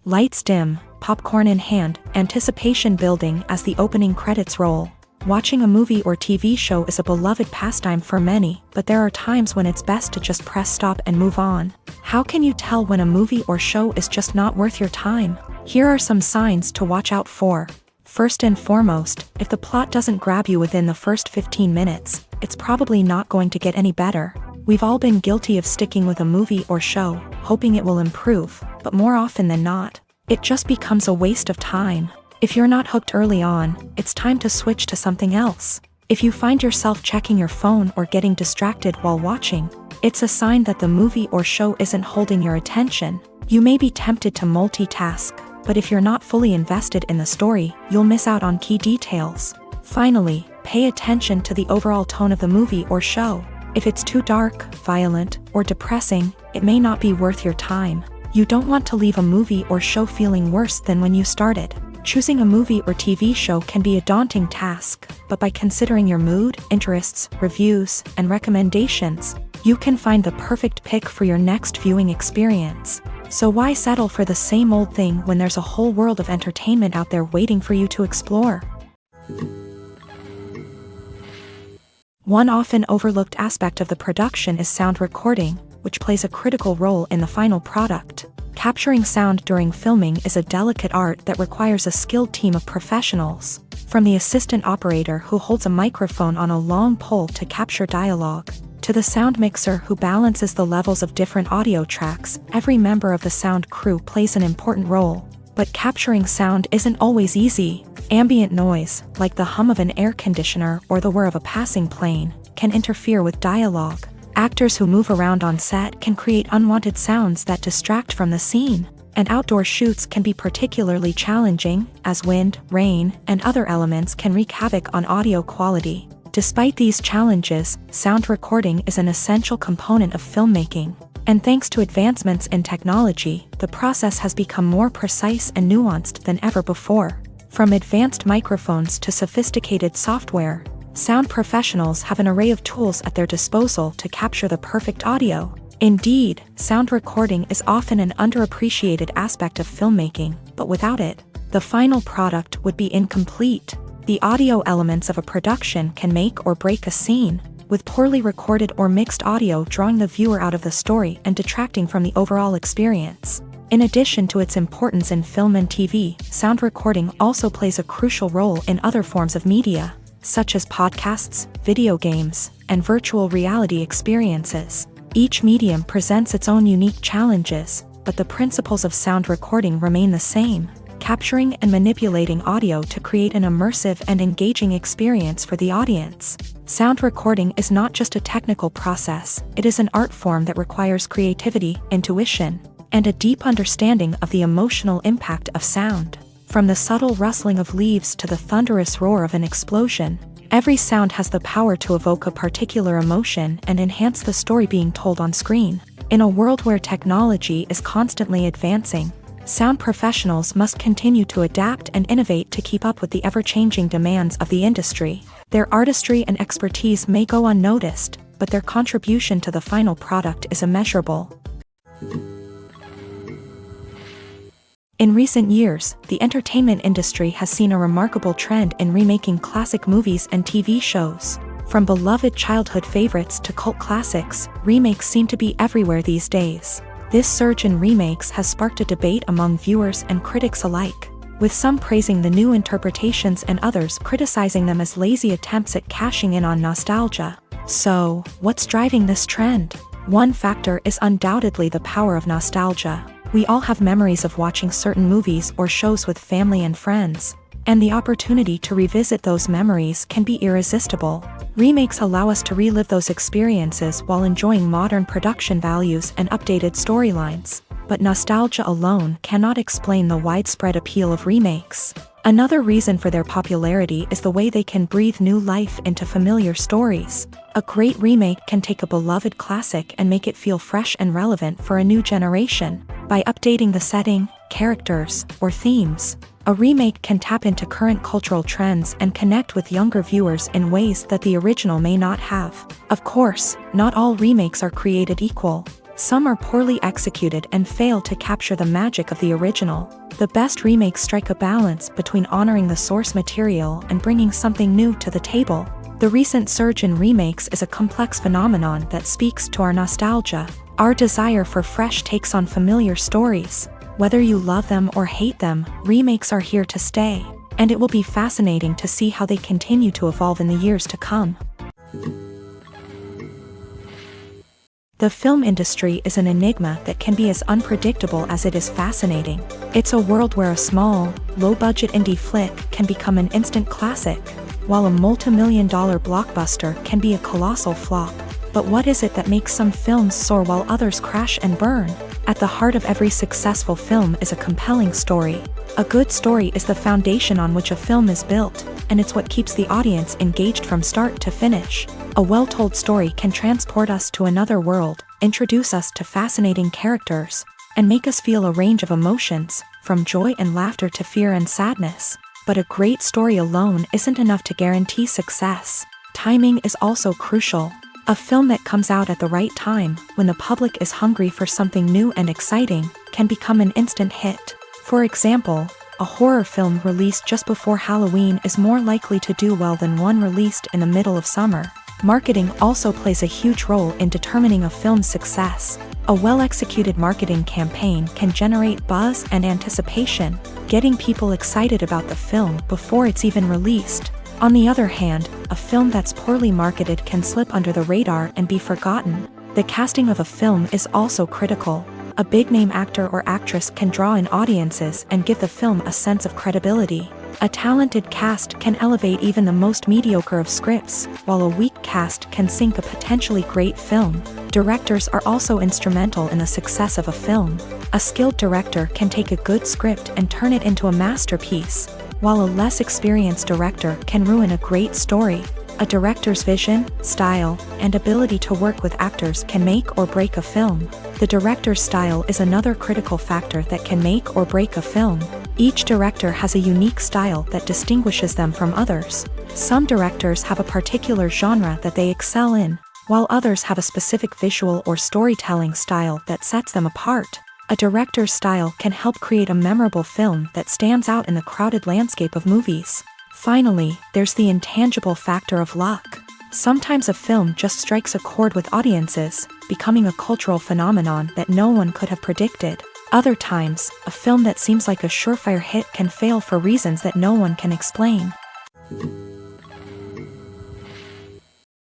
Lights dim, popcorn in hand, anticipation building as the opening credits roll. Watching a movie or TV show is a beloved pastime for many, but there are times when it's best to just press stop and move on. How can you tell when a movie or show is just not worth your time? Here are some signs to watch out for. First and foremost, if the plot doesn't grab you within the first 15 minutes, it's probably not going to get any better. We've all been guilty of sticking with a movie or show, hoping it will improve, but more often than not, it just becomes a waste of time. If you're not hooked early on, it's time to switch to something else. If you find yourself checking your phone or getting distracted while watching, it's a sign that the movie or show isn't holding your attention. You may be tempted to multitask, but if you're not fully invested in the story, you'll miss out on key details. Finally, pay attention to the overall tone of the movie or show. If it's too dark, violent, or depressing, it may not be worth your time. You don't want to leave a movie or show feeling worse than when you started. Choosing a movie or TV show can be a daunting task, but by considering your mood, interests, reviews, and recommendations, you can find the perfect pick for your next viewing experience. So why settle for the same old thing when there's a whole world of entertainment out there waiting for you to explore? One often overlooked aspect of the production is sound recording, which plays a critical role in the final product. Capturing sound during filming is a delicate art that requires a skilled team of professionals. From the assistant operator who holds a microphone on a long pole to capture dialogue, to the sound mixer who balances the levels of different audio tracks, every member of the sound crew plays an important role. But capturing sound isn't always easy. Ambient noise, like the hum of an air conditioner or the whir of a passing plane, can interfere with dialogue. Actors who move around on set can create unwanted sounds that distract from the scene, and outdoor shoots can be particularly challenging, as wind, rain, and other elements can wreak havoc on audio quality. Despite these challenges, sound recording is an essential component of filmmaking, and thanks to advancements in technology, the process has become more precise and nuanced than ever before. From advanced microphones to sophisticated software, sound professionals have an array of tools at their disposal to capture the perfect audio. Indeed, sound recording is often an underappreciated aspect of filmmaking, but without it, the final product would be incomplete. The audio elements of a production can make or break a scene. with poorly recorded or mixed audio drawing the viewer out of the story and detracting from the overall experience. In addition to its importance in film and TV, sound recording also plays a crucial role in other forms of media, such as podcasts, video games, and virtual reality experiences. Each medium presents its own unique challenges, but the principles of sound recording remain the same, capturing and manipulating audio to create an immersive and engaging experience for the audience. Sound recording is not just a technical process, it is an art form that requires creativity, intuition, and a deep understanding of the emotional impact of sound. From the subtle rustling of leaves to the thunderous roar of an explosion, every sound has the power to evoke a particular emotion and enhance the story being told on screen. In a world where technology is constantly advancing, sound professionals must continue to adapt and innovate to keep up with the ever-changing demands of the industry. Their artistry and expertise may go unnoticed, but their contribution to the final product is immeasurable. In recent years, the entertainment industry has seen a remarkable trend in remaking classic movies and TV shows. From beloved childhood favorites to cult classics, remakes seem to be everywhere these days. This surge in remakes has sparked a debate among viewers and critics alike, with some praising the new interpretations and others criticizing them as lazy attempts at cashing in on nostalgia. So, what's driving this trend? One factor is undoubtedly the power of nostalgia. We all have memories of watching certain movies or shows with family and friends, and the opportunity to revisit those memories can be irresistible. Remakes allow us to relive those experiences while enjoying modern production values and updated storylines, but nostalgia alone cannot explain the widespread appeal of remakes. Another reason for their popularity is the way they can breathe new life into familiar stories. A great remake can take a beloved classic and make it feel fresh and relevant for a new generation. By updating the setting, characters, or themes, a remake can tap into current cultural trends and connect with younger viewers in ways that the original may not have. Of course, not all remakes are created equal. Some are poorly executed and fail to capture the magic of the original. The best remakes strike a balance between honoring the source material and bringing something new to the table. The recent surge in remakes is a complex phenomenon that speaks to our nostalgia, our desire for fresh takes on familiar stories. Whether you love them or hate them, remakes are here to stay, and it will be fascinating to see how they continue to evolve in the years to come. The film industry is an enigma that can be as unpredictable as it is fascinating. It's a world where a small, low-budget indie flick can become an instant classic, while a multi-million-dollar blockbuster can be a colossal flop. But what is it that makes some films soar while others crash and burn? At the heart of every successful film is a compelling story. A good story is the foundation on which a film is built, and it's what keeps the audience engaged from start to finish. A well-told story can transport us to another world, introduce us to fascinating characters, and make us feel a range of emotions, from joy and laughter to fear and sadness. But a great story alone isn't enough to guarantee success. Timing is also crucial. A film that comes out at the right time, when the public is hungry for something new and exciting, can become an instant hit. For example, a horror film released just before Halloween is more likely to do well than one released in the middle of summer. Marketing also plays a huge role in determining a film's success. A well-executed marketing campaign can generate buzz and anticipation, getting people excited about the film before it's even released. On the other hand, a film that's poorly marketed can slip under the radar and be forgotten. The casting of a film is also critical. A big-name actor or actress can draw in audiences and give the film a sense of credibility. A talented cast can elevate even the most mediocre of scripts, while a weak cast can sink a potentially great film. Directors are also instrumental in the success of a film. A skilled director can take a good script and turn it into a masterpiece, while a less experienced director can ruin a great story. A director's vision, style, and ability to work with actors can make or break a film. The director's style is another critical factor that can make or break a film. Each director has a unique style that distinguishes them from others. Some directors have a particular genre that they excel in, while others have a specific visual or storytelling style that sets them apart. A director's style can help create a memorable film that stands out in the crowded landscape of movies. Finally, there's the intangible factor of luck. Sometimes a film just strikes a chord with audiences, becoming a cultural phenomenon that no one could have predicted. Other times, a film that seems like a surefire hit can fail for reasons that no one can explain.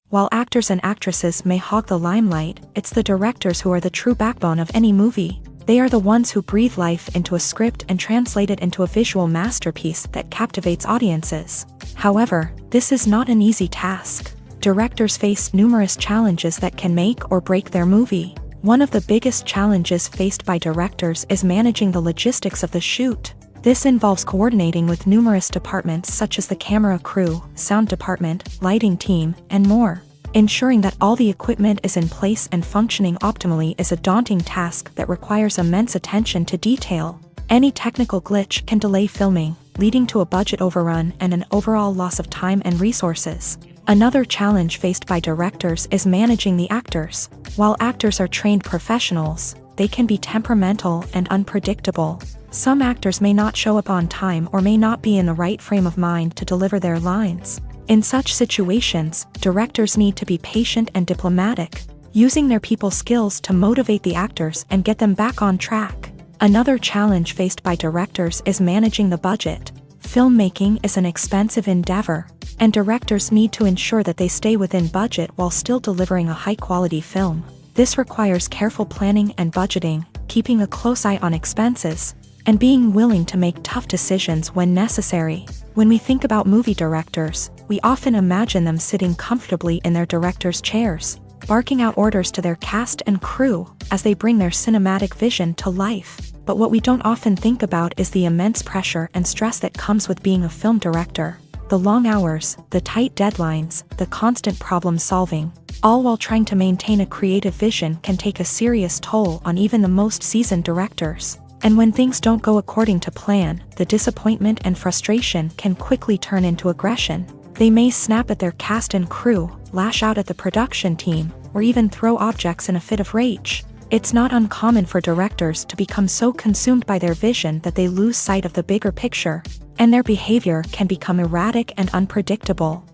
While actors and actresses may hog the limelight, it's the directors who are the true backbone of any movie. They are the ones who breathe life into a script and translate it into a visual masterpiece that captivates audiences. However, this is not an easy task. Directors face numerous challenges that can make or break their movie. One of the biggest challenges faced by directors is managing the logistics of the shoot. This involves coordinating with numerous departments such as the camera crew, sound department, lighting team, and more. Ensuring that all the equipment is in place and functioning optimally is a daunting task that requires immense attention to detail. Any technical glitch can delay filming, leading to a budget overrun and an overall loss of time and resources. Another challenge faced by directors is managing the actors. While actors are trained professionals, they can be temperamental and unpredictable. Some actors may not show up on time or may not be in the right frame of mind to deliver their lines. In such situations, directors need to be patient and diplomatic, using their people skills to motivate the actors and get them back on track. Another challenge faced by directors is managing the budget. Filmmaking is an expensive endeavor, and directors need to ensure that they stay within budget while still delivering a high-quality film. This requires careful planning and budgeting, keeping a close eye on expenses, and being willing to make tough decisions when necessary. When we think about movie directors, we often imagine them sitting comfortably in their director's chairs, barking out orders to their cast and crew as they bring their cinematic vision to life. But what we don't often think about is the immense pressure and stress that comes with being a film director. The long hours, the tight deadlines, the constant problem solving, all while trying to maintain a creative vision can take a serious toll on even the most seasoned directors. And when things don't go according to plan, the disappointment and frustration can quickly turn into aggression. They may snap at their cast and crew, lash out at the production team, or even throw objects in a fit of rage. It's not uncommon for directors to become so consumed by their vision that they lose sight of the bigger picture, and their behavior can become erratic and unpredictable.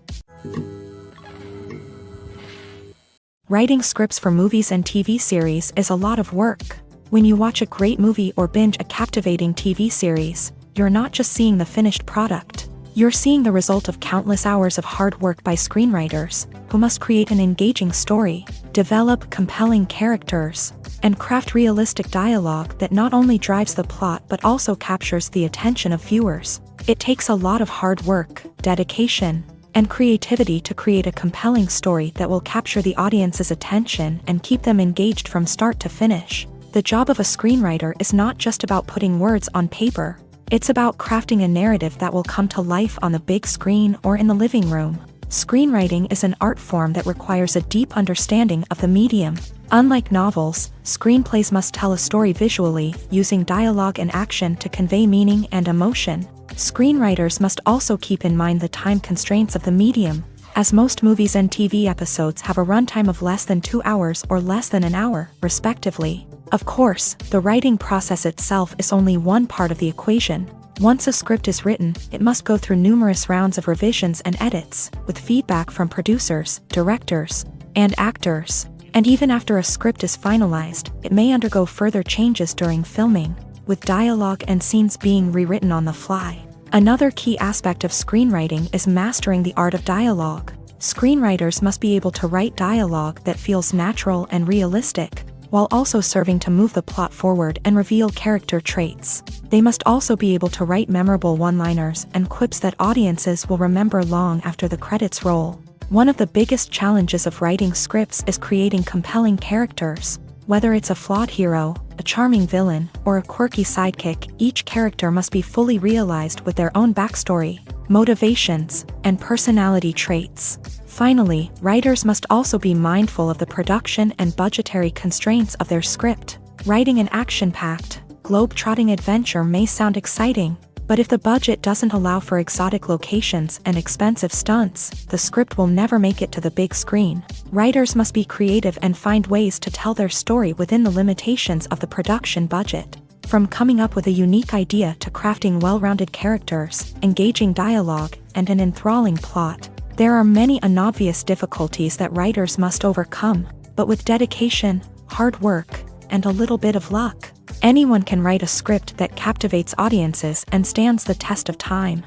Writing scripts for movies and TV series is a lot of work. When you watch a great movie or binge a captivating TV series, you're not just seeing the finished product. You're seeing the result of countless hours of hard work by screenwriters, who must create an engaging story, develop compelling characters, and craft realistic dialogue that not only drives the plot but also captures the attention of viewers. It takes a lot of hard work, dedication, and creativity to create a compelling story that will capture the audience's attention and keep them engaged from start to finish. The job of a screenwriter is not just about putting words on paper. It's about crafting a narrative that will come to life on the big screen or in the living room. Screenwriting is an art form that requires a deep understanding of the medium. Unlike novels, screenplays must tell a story visually, using dialogue and action to convey meaning and emotion. Screenwriters must also keep in mind the time constraints of the medium, as most movies and TV episodes have a runtime of less than 2 hours or less than an hour, respectively. Of course, the writing process itself is only one part of the equation. Once a script is written, it must go through numerous rounds of revisions and edits, with feedback from producers, directors, and actors. And even after a script is finalized, it may undergo further changes during filming, with dialogue and scenes being rewritten on the fly. Another key aspect of screenwriting is mastering the art of dialogue. Screenwriters must be able to write dialogue that feels natural and realistic, while also serving to move the plot forward and reveal character traits. They must also be able to write memorable one-liners and quips that audiences will remember long after the credits roll. One of the biggest challenges of writing scripts is creating compelling characters. Whether it's a flawed hero, a charming villain, or a quirky sidekick, each character must be fully realized with their own backstory, motivations, and personality traits. Finally, writers must also be mindful of the production and budgetary constraints of their script. Writing an action-packed, globe-trotting adventure may sound exciting, but if the budget doesn't allow for exotic locations and expensive stunts, the script will never make it to the big screen. Writers must be creative and find ways to tell their story within the limitations of the production budget. From coming up with a unique idea to crafting well-rounded characters, engaging dialogue, and an enthralling plot, There are many unobvious difficulties that writers must overcome, but with dedication, hard work, and a little bit of luck, anyone can write a script that captivates audiences and stands the test of time.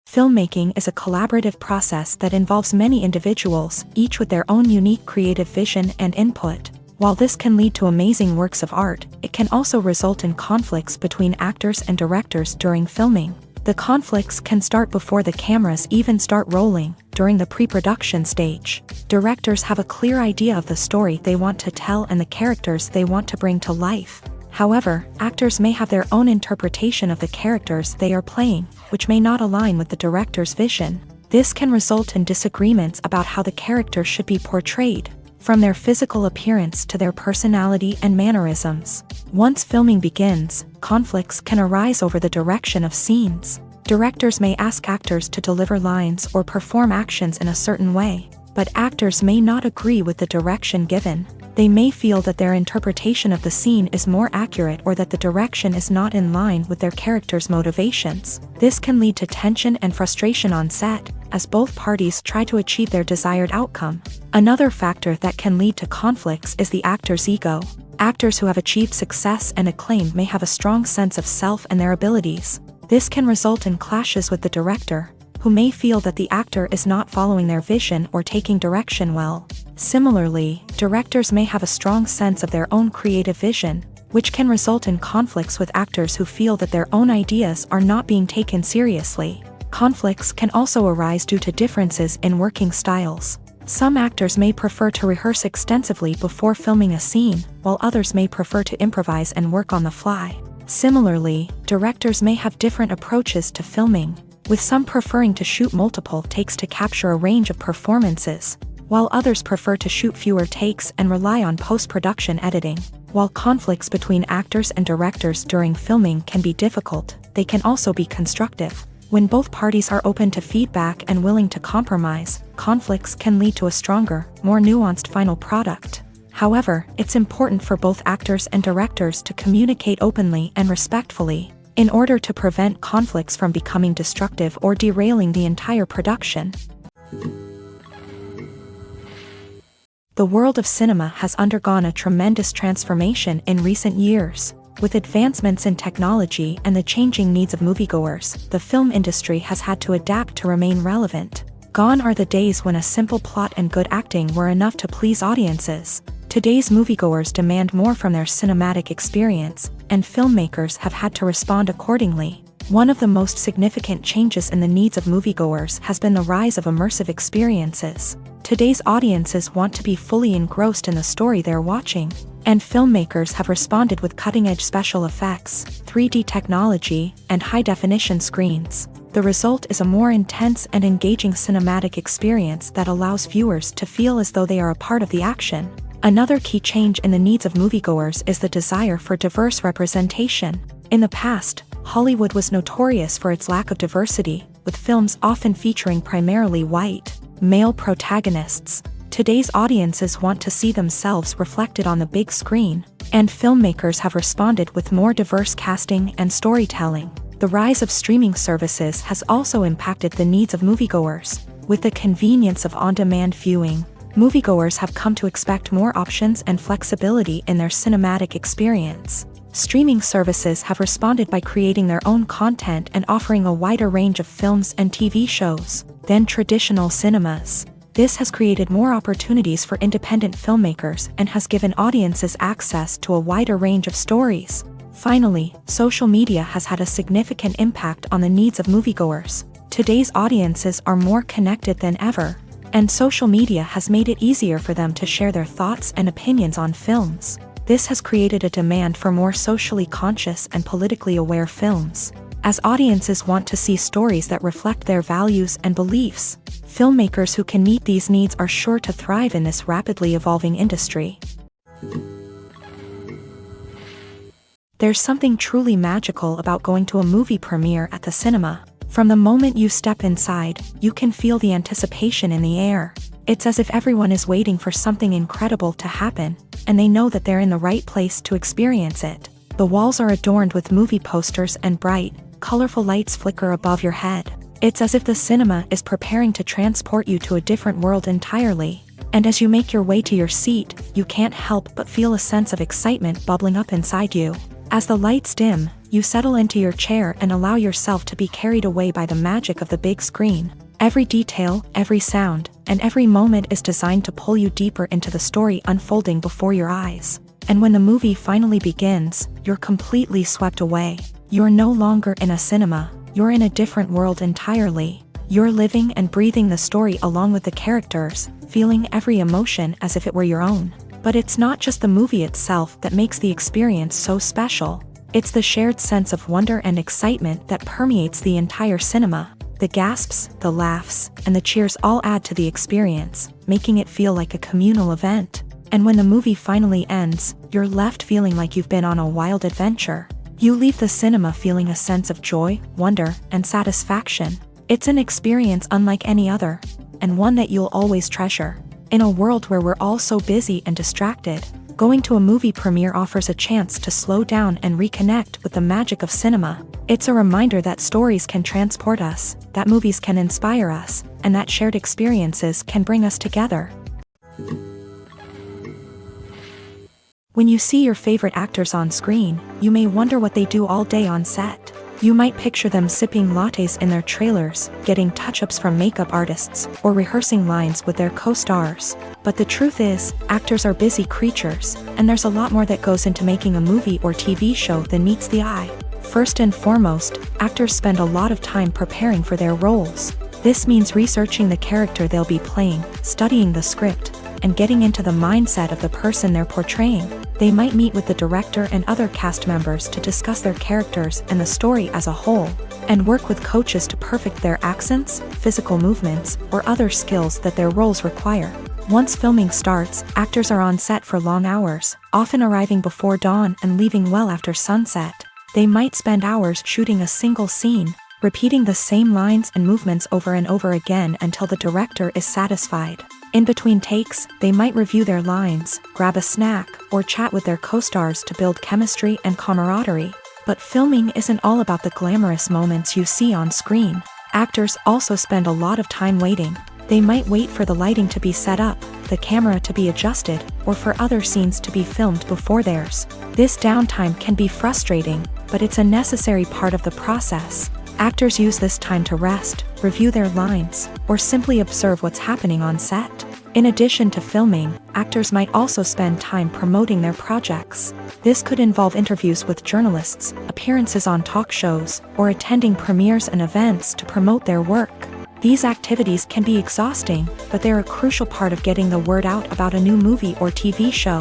Filmmaking is a collaborative process that involves many individuals, each with their own unique creative vision and input. While this can lead to amazing works of art, it can also result in conflicts between actors and directors during filming. The conflicts can start before the cameras even start rolling, during the pre-production stage. Directors have a clear idea of the story they want to tell and the characters they want to bring to life. However, actors may have their own interpretation of the characters they are playing, which may not align with the director's vision. This can result in disagreements about how the characters should be portrayed, from their physical appearance to their personality and mannerisms. Once filming begins, conflicts can arise over the direction of scenes. Directors may ask actors to deliver lines or perform actions in a certain way, but actors may not agree with the direction given. They may feel that their interpretation of the scene is more accurate or that the direction is not in line with their character's motivations. This can lead to tension and frustration on set, as both parties try to achieve their desired outcome. Another factor that can lead to conflicts is the actor's ego. Actors who have achieved success and acclaim may have a strong sense of self and their abilities. This can result in clashes with the director, who may feel that the actor is not following their vision or taking direction well. Similarly, directors may have a strong sense of their own creative vision, which can result in conflicts with actors who feel that their own ideas are not being taken seriously. Conflicts can also arise due to differences in working styles. Some actors may prefer to rehearse extensively before filming a scene, while others may prefer to improvise and work on the fly. Similarly, directors may have different approaches to filming, with some preferring to shoot multiple takes to capture a range of performances, while others prefer to shoot fewer takes and rely on post-production editing. While conflicts between actors and directors during filming can be difficult, they can also be constructive. When both parties are open to feedback and willing to compromise, conflicts can lead to a stronger, more nuanced final product. However, it's important for both actors and directors to communicate openly and respectfully, in order to prevent conflicts from becoming destructive or derailing the entire production. The world of cinema has undergone a tremendous transformation in recent years. With advancements in technology and the changing needs of moviegoers, the film industry has had to adapt to remain relevant. Gone are the days when a simple plot and good acting were enough to please audiences. Today's moviegoers demand more from their cinematic experience, and filmmakers have had to respond accordingly. One of the most significant changes in the needs of moviegoers has been the rise of immersive experiences. Today's audiences want to be fully engrossed in the story they're watching, and filmmakers have responded with cutting-edge special effects, 3D technology, and high-definition screens. The result is a more intense and engaging cinematic experience that allows viewers to feel as though they are a part of the action. Another key change in the needs of moviegoers is the desire for diverse representation. In the past, Hollywood was notorious for its lack of diversity, with films often featuring primarily white, male protagonists. Today's audiences want to see themselves reflected on the big screen, and filmmakers have responded with more diverse casting and storytelling. The rise of streaming services has also impacted the needs of moviegoers. With the convenience of on-demand viewing, moviegoers have come to expect more options and flexibility in their cinematic experience. Streaming services have responded by creating their own content and offering a wider range of films and TV shows than traditional cinemas. This has created more opportunities for independent filmmakers and has given audiences access to a wider range of stories. Finally, social media has had a significant impact on the needs of moviegoers. Today's audiences are more connected than ever, and social media has made it easier for them to share their thoughts and opinions on films. This has created a demand for more socially conscious and politically aware films. As audiences want to see stories that reflect their values and beliefs, filmmakers who can meet these needs are sure to thrive in this rapidly evolving industry. There's something truly magical about going to a movie premiere at the cinema. From the moment you step inside, you can feel the anticipation in the air. It's as if everyone is waiting for something incredible to happen, and they know that they're in the right place to experience it. The walls are adorned with movie posters and bright, colorful lights flicker above your head. It's as if the cinema is preparing to transport you to a different world entirely. And as you make your way to your seat, you can't help but feel a sense of excitement bubbling up inside you. As the lights dim, you settle into your chair and allow yourself to be carried away by the magic of the big screen. Every detail, every sound, and every moment is designed to pull you deeper into the story unfolding before your eyes. And when the movie finally begins, you're completely swept away. You're no longer in a cinema, you're in a different world entirely. You're living and breathing the story along with the characters, feeling every emotion as if it were your own. But it's not just the movie itself that makes the experience so special. It's the shared sense of wonder and excitement that permeates the entire cinema. The gasps, the laughs, and the cheers all add to the experience, making it feel like a communal event. And when the movie finally ends, you're left feeling like you've been on a wild adventure. You leave the cinema feeling a sense of joy, wonder, and satisfaction. It's an experience unlike any other, and one that you'll always treasure. In a world where we're all so busy and distracted, going to a movie premiere offers a chance to slow down and reconnect with the magic of cinema. It's a reminder that stories can transport us, that movies can inspire us, and that shared experiences can bring us together. When you see your favorite actors on screen, you may wonder what they do all day on set. You might picture them sipping lattes in their trailers, getting touch-ups from makeup artists, or rehearsing lines with their co-stars. But the truth is, actors are busy creatures, and there's a lot more that goes into making a movie or TV show than meets the eye. First and foremost, actors spend a lot of time preparing for their roles. This means researching the character they'll be playing, studying the script, and getting into the mindset of the person they're portraying. They might meet with the director and other cast members to discuss their characters and the story as a whole, and work with coaches to perfect their accents, physical movements, or other skills that their roles require. Once filming starts, actors are on set for long hours, often arriving before dawn and leaving well after sunset. They might spend hours shooting a single scene, repeating the same lines and movements over and over again until the director is satisfied. In between takes, they might review their lines, grab a snack, or chat with their co-stars to build chemistry and camaraderie. But filming isn't all about the glamorous moments you see on screen. Actors also spend a lot of time waiting. They might wait for the lighting to be set up, the camera to be adjusted, or for other scenes to be filmed before theirs. This downtime can be frustrating, but it's a necessary part of the process. Actors use this time to rest, review their lines, or simply observe what's happening on set. In addition to filming, actors might also spend time promoting their projects. This could involve interviews with journalists, appearances on talk shows, or attending premieres and events to promote their work. These activities can be exhausting, but they're a crucial part of getting the word out about a new movie or TV show.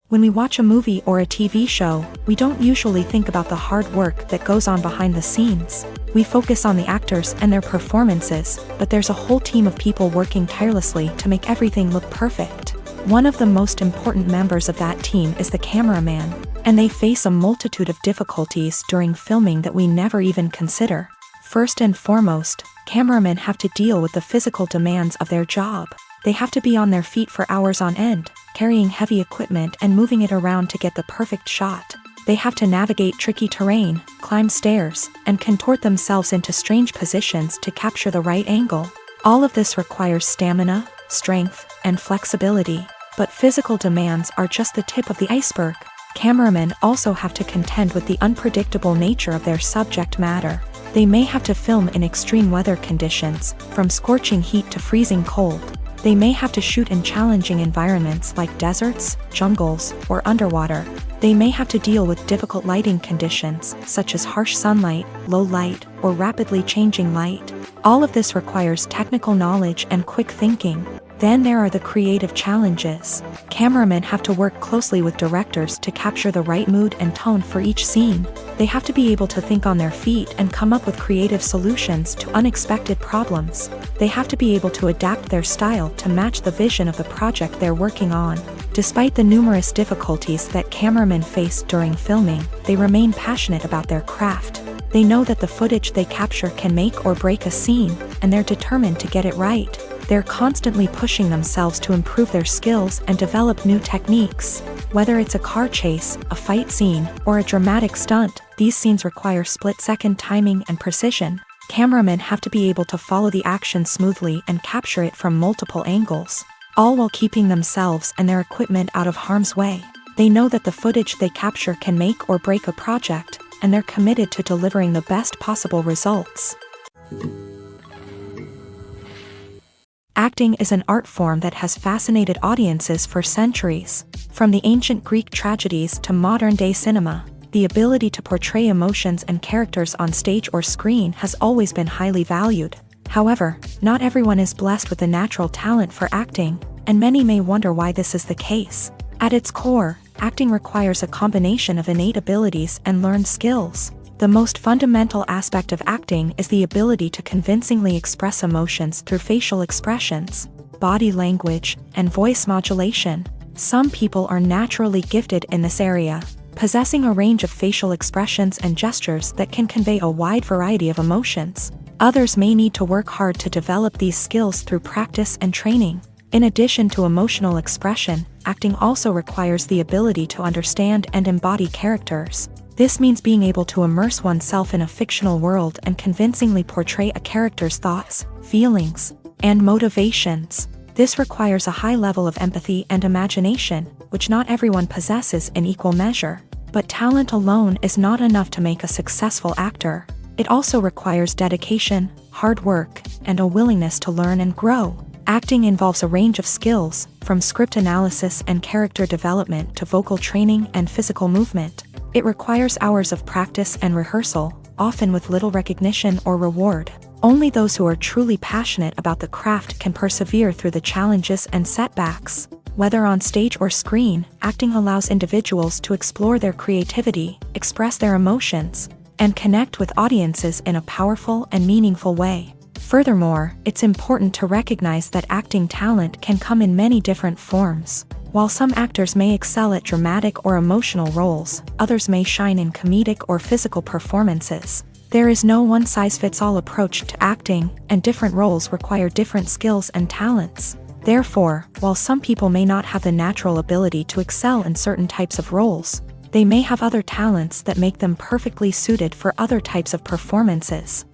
When we watch a movie or a TV show, we don't usually think about the hard work that goes on behind the scenes. We focus on the actors and their performances, but there's a whole team of people working tirelessly to make everything look perfect. One of the most important members of that team is the cameraman, and they face a multitude of difficulties during filming that we never even consider. First and foremost, cameramen have to deal with the physical demands of their job. They have to be on their feet for hours on end, carrying heavy equipment and moving it around to get the perfect shot. They have to navigate tricky terrain, climb stairs, and contort themselves into strange positions to capture the right angle. All of this requires stamina, strength, and flexibility. But physical demands are just the tip of the iceberg. Cameramen also have to contend with the unpredictable nature of their subject matter. They may have to film in extreme weather conditions, from scorching heat to freezing cold. They may have to shoot in challenging environments like deserts, jungles, or underwater. They may have to deal with difficult lighting conditions, such as harsh sunlight, low light, or rapidly changing light. All of this requires technical knowledge and quick thinking. Then there are the creative challenges. Cameramen have to work closely with directors to capture the right mood and tone for each scene. They have to be able to think on their feet and come up with creative solutions to unexpected problems. They have to be able to adapt their style to match the vision of the project they're working on. Despite the numerous difficulties that cameramen face during filming, they remain passionate about their craft. They know that the footage they capture can make or break a scene, and they're determined to get it right. They're constantly pushing themselves to improve their skills and develop new techniques. Whether it's a car chase, a fight scene, or a dramatic stunt, these scenes require split-second timing and precision. Cameramen have to be able to follow the action smoothly and capture it from multiple angles, all while keeping themselves and their equipment out of harm's way. They know that the footage they capture can make or break a project, and they're committed to delivering the best possible results. Acting is an art form that has fascinated audiences for centuries. From the ancient Greek tragedies to modern-day cinema, the ability to portray emotions and characters on stage or screen has always been highly valued. However, not everyone is blessed with the natural talent for acting, and many may wonder why this is the case. At its core, acting requires a combination of innate abilities and learned skills. The most fundamental aspect of acting is the ability to convincingly express emotions through facial expressions, body language, and voice modulation. Some people are naturally gifted in this area, possessing a range of facial expressions and gestures that can convey a wide variety of emotions. Others may need to work hard to develop these skills through practice and training. In addition to emotional expression, acting also requires the ability to understand and embody characters. This means being able to immerse oneself in a fictional world and convincingly portray a character's thoughts, feelings, and motivations. This requires a high level of empathy and imagination, which not everyone possesses in equal measure. But talent alone is not enough to make a successful actor. It also requires dedication, hard work, and a willingness to learn and grow. Acting involves a range of skills, from script analysis and character development to vocal training and physical movement. It requires hours of practice and rehearsal, often with little recognition or reward. Only those who are truly passionate about the craft can persevere through the challenges and setbacks. Whether on stage or screen, acting allows individuals to explore their creativity, express their emotions, and connect with audiences in a powerful and meaningful way. Furthermore, it's important to recognize that acting talent can come in many different forms. While some actors may excel at dramatic or emotional roles, others may shine in comedic or physical performances. There is no one-size-fits-all approach to acting, and different roles require different skills and talents. Therefore, while some people may not have the natural ability to excel in certain types of roles, they may have other talents that make them perfectly suited for other types of performances.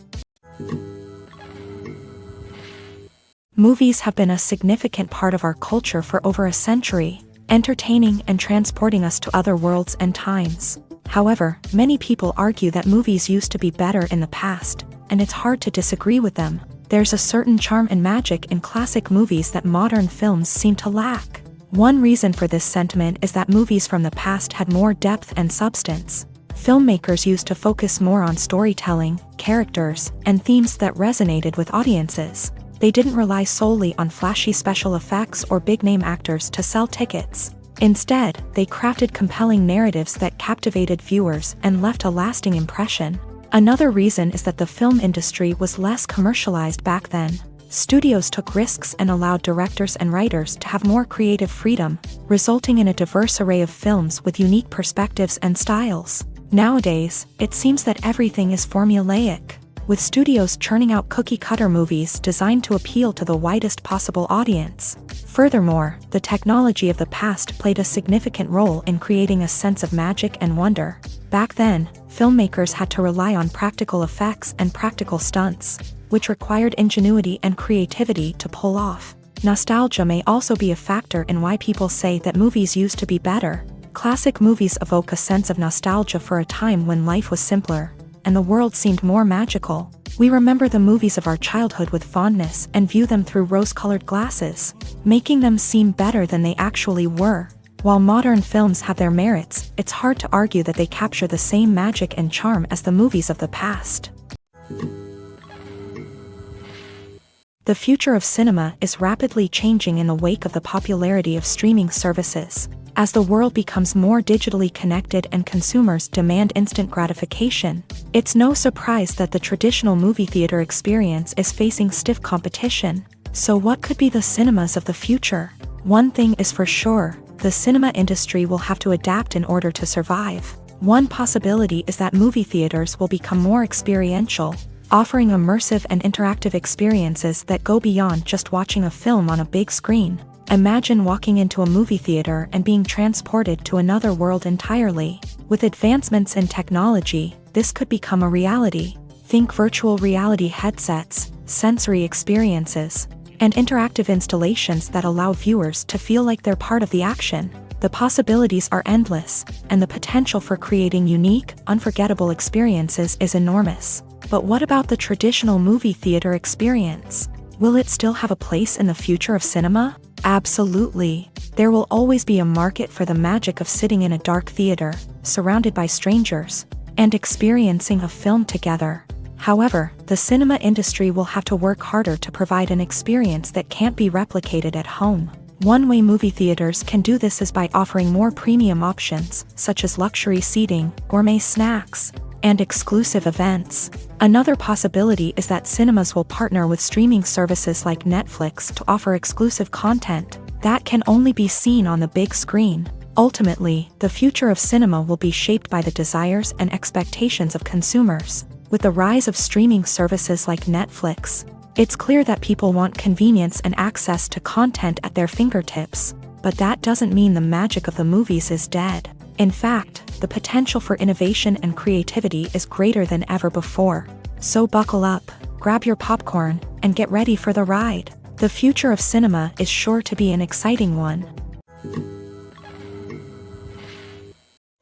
Movies have been a significant part of our culture for over a century, entertaining and transporting us to other worlds and times. However, many people argue that movies used to be better in the past, and it's hard to disagree with them. There's a certain charm and magic in classic movies that modern films seem to lack. One reason for this sentiment is that movies from the past had more depth and substance. Filmmakers used to focus more on storytelling, characters, and themes that resonated with audiences. They didn't rely solely on flashy special effects or big-name actors to sell tickets. Instead, they crafted compelling narratives that captivated viewers and left a lasting impression. Another reason is that the film industry was less commercialized back then. Studios took risks and allowed directors and writers to have more creative freedom, resulting in a diverse array of films with unique perspectives and styles. Nowadays, it seems that everything is formulaic, with studios churning out cookie-cutter movies designed to appeal to the widest possible audience. Furthermore, the technology of the past played a significant role in creating a sense of magic and wonder. Back then, filmmakers had to rely on practical effects and practical stunts, which required ingenuity and creativity to pull off. Nostalgia may also be a factor in why people say that movies used to be better. Classic movies evoke a sense of nostalgia for a time when life was simpler, and the world seemed more magical. We remember the movies of our childhood with fondness and view them through rose-colored glasses, making them seem better than they actually were. While modern films have their merits, it's hard to argue that they capture the same magic and charm as the movies of the past. The future of cinema is rapidly changing in the wake of the popularity of streaming services. As the world becomes more digitally connected and consumers demand instant gratification, it's no surprise that the traditional movie theater experience is facing stiff competition. So what could be the cinemas of the future? One thing is for sure, the cinema industry will have to adapt in order to survive. One possibility is that movie theaters will become more experiential, offering immersive and interactive experiences that go beyond just watching a film on a big screen. Imagine walking into a movie theater and being transported to another world entirely. With advancements in technology, this could become a reality. Think virtual reality headsets, sensory experiences, and interactive installations that allow viewers to feel like they're part of the action. The possibilities are endless, and the potential for creating unique, unforgettable experiences is enormous. But what about the traditional movie theater experience? Will it still have a place in the future of cinema? Absolutely. There will always be a market for the magic of sitting in a dark theater, surrounded by strangers, and experiencing a film together. However, the cinema industry will have to work harder to provide an experience that can't be replicated at home. One way movie theaters can do this is by offering more premium options, such as luxury seating, gourmet snacks, and exclusive events. Another possibility is that cinemas will partner with streaming services like Netflix to offer exclusive content that can only be seen on the big screen. Ultimately, the future of cinema will be shaped by the desires and expectations of consumers. With the rise of streaming services like Netflix, it's clear that people want convenience and access to content at their fingertips. But that doesn't mean the magic of the movies is dead. In fact, the potential for innovation and creativity is greater than ever before. So buckle up, grab your popcorn, and get ready for the ride. The future of cinema is sure to be an exciting one.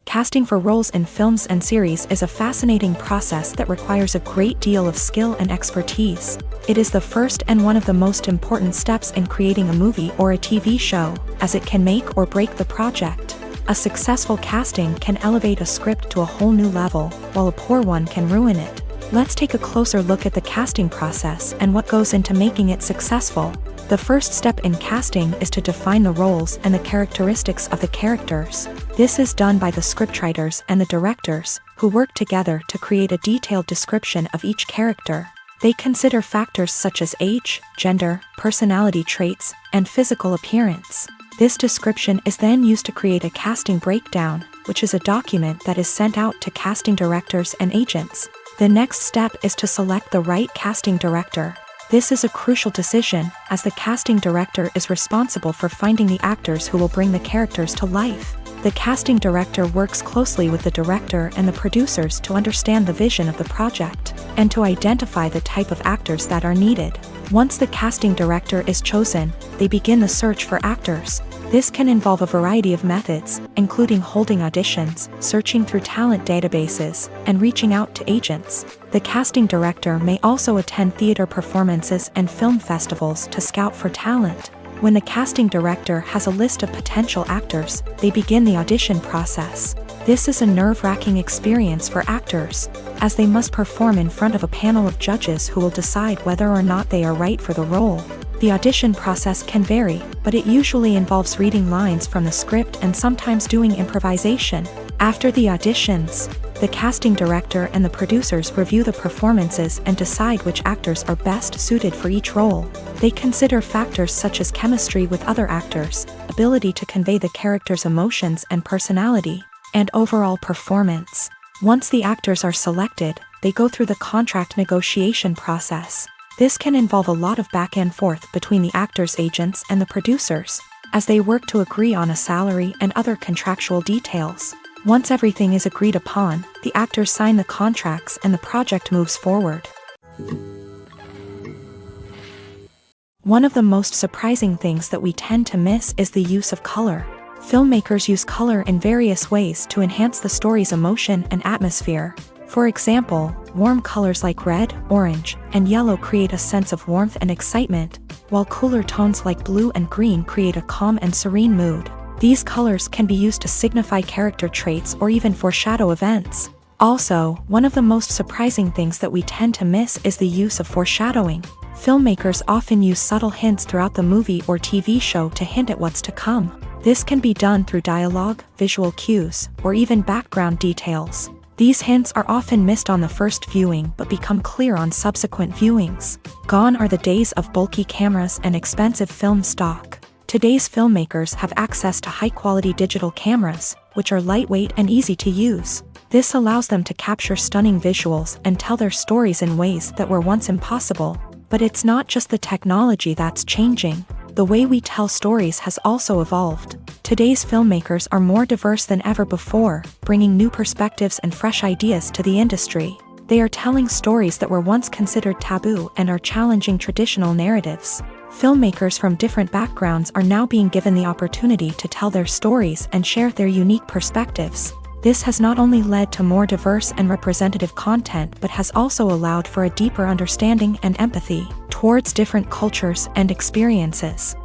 Casting for roles in films and series is a fascinating process that requires a great deal of skill and expertise. It is the first and one of the most important steps in creating a movie or a TV show, as it can make or break the project. A successful casting can elevate a script to a whole new level, while a poor one can ruin it. Let's take a closer look at the casting process and what goes into making it successful. The first step in casting is to define the roles and the characteristics of the characters. This is done by the scriptwriters and the directors, who work together to create a detailed description of each character. They consider factors such as age, gender, personality traits, and physical appearance. This description is then used to create a casting breakdown, which is a document that is sent out to casting directors and agents. The next step is to select the right casting director. This is a crucial decision, as the casting director is responsible for finding the actors who will bring the characters to life. The casting director works closely with the director and the producers to understand the vision of the project, and to identify the type of actors that are needed. Once the casting director is chosen, they begin the search for actors. This can involve a variety of methods, including holding auditions, searching through talent databases, and reaching out to agents. The casting director may also attend theater performances and film festivals to scout for talent. When the casting director has a list of potential actors, they begin the audition process. This is a nerve-wracking experience for actors, as they must perform in front of a panel of judges who will decide whether or not they are right for the role. The audition process can vary, but it usually involves reading lines from the script and sometimes doing improvisation. After the auditions, the casting director and the producers review the performances and decide which actors are best suited for each role. They consider factors such as chemistry with other actors, ability to convey the character's emotions and personality, and overall performance. Once the actors are selected, they go through the contract negotiation process. This can involve a lot of back and forth between the actors' agents and the producers, as they work to agree on a salary and other contractual details. Once everything is agreed upon, the actors sign the contracts and the project moves forward. One of the most surprising things that we tend to miss is the use of color. Filmmakers use color in various ways to enhance the story's emotion and atmosphere. For example, warm colors like red, orange, and yellow create a sense of warmth and excitement, while cooler tones like blue and green create a calm and serene mood. These colors can be used to signify character traits or even foreshadow events. Also, one of the most surprising things that we tend to miss is the use of foreshadowing. Filmmakers often use subtle hints throughout the movie or TV show to hint at what's to come. This can be done through dialogue, visual cues, or even background details. These hints are often missed on the first viewing but become clear on subsequent viewings. Gone are the days of bulky cameras and expensive film stock. Today's filmmakers have access to high-quality digital cameras, which are lightweight and easy to use. This allows them to capture stunning visuals and tell their stories in ways that were once impossible. But it's not just the technology that's changing. The way we tell stories has also evolved. Today's filmmakers are more diverse than ever before, bringing new perspectives and fresh ideas to the industry. They are telling stories that were once considered taboo and are challenging traditional narratives. Filmmakers from different backgrounds are now being given the opportunity to tell their stories and share their unique perspectives. This has not only led to more diverse and representative content but has also allowed for a deeper understanding and empathy towards different cultures and experiences.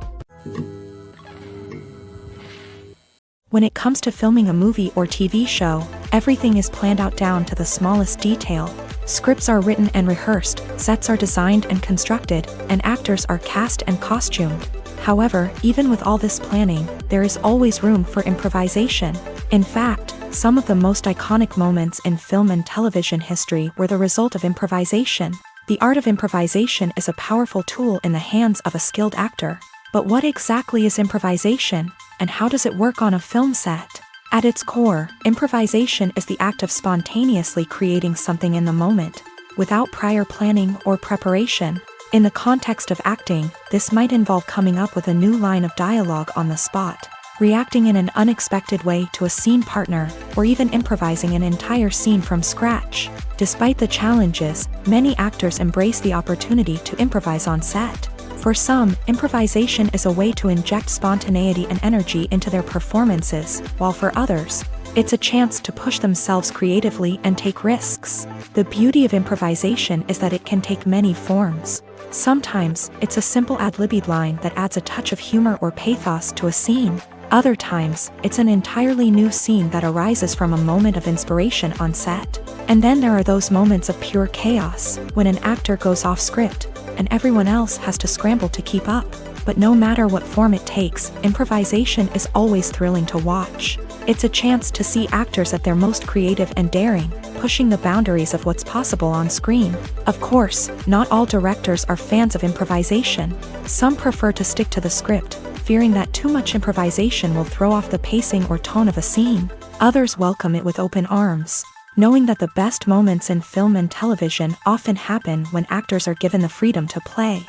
When it comes to filming a movie or TV show, everything is planned out down to the smallest detail. Scripts are written and rehearsed, sets are designed and constructed, and actors are cast and costumed. However, even with all this planning, there is always room for improvisation. In fact, some of the most iconic moments in film and television history were the result of improvisation. The art of improvisation is a powerful tool in the hands of a skilled actor. But what exactly is improvisation, and how does it work on a film set? At its core, improvisation is the act of spontaneously creating something in the moment, without prior planning or preparation. In the context of acting, this might involve coming up with a new line of dialogue on the spot, reacting in an unexpected way to a scene partner, or even improvising an entire scene from scratch. Despite the challenges, many actors embrace the opportunity to improvise on set. For some, improvisation is a way to inject spontaneity and energy into their performances, while for others, it's a chance to push themselves creatively and take risks. The beauty of improvisation is that it can take many forms. Sometimes, it's a simple ad-libbed line that adds a touch of humor or pathos to a scene. Other times, it's an entirely new scene that arises from a moment of inspiration on set. And then there are those moments of pure chaos, when an actor goes off script, and everyone else has to scramble to keep up. But no matter what form it takes, improvisation is always thrilling to watch. It's a chance to see actors at their most creative and daring, pushing the boundaries of what's possible on screen. Of course, not all directors are fans of improvisation. Some prefer to stick to the script, fearing that too much improvisation will throw off the pacing or tone of a scene. Others welcome it with open arms, knowing that the best moments in film and television often happen when actors are given the freedom to play.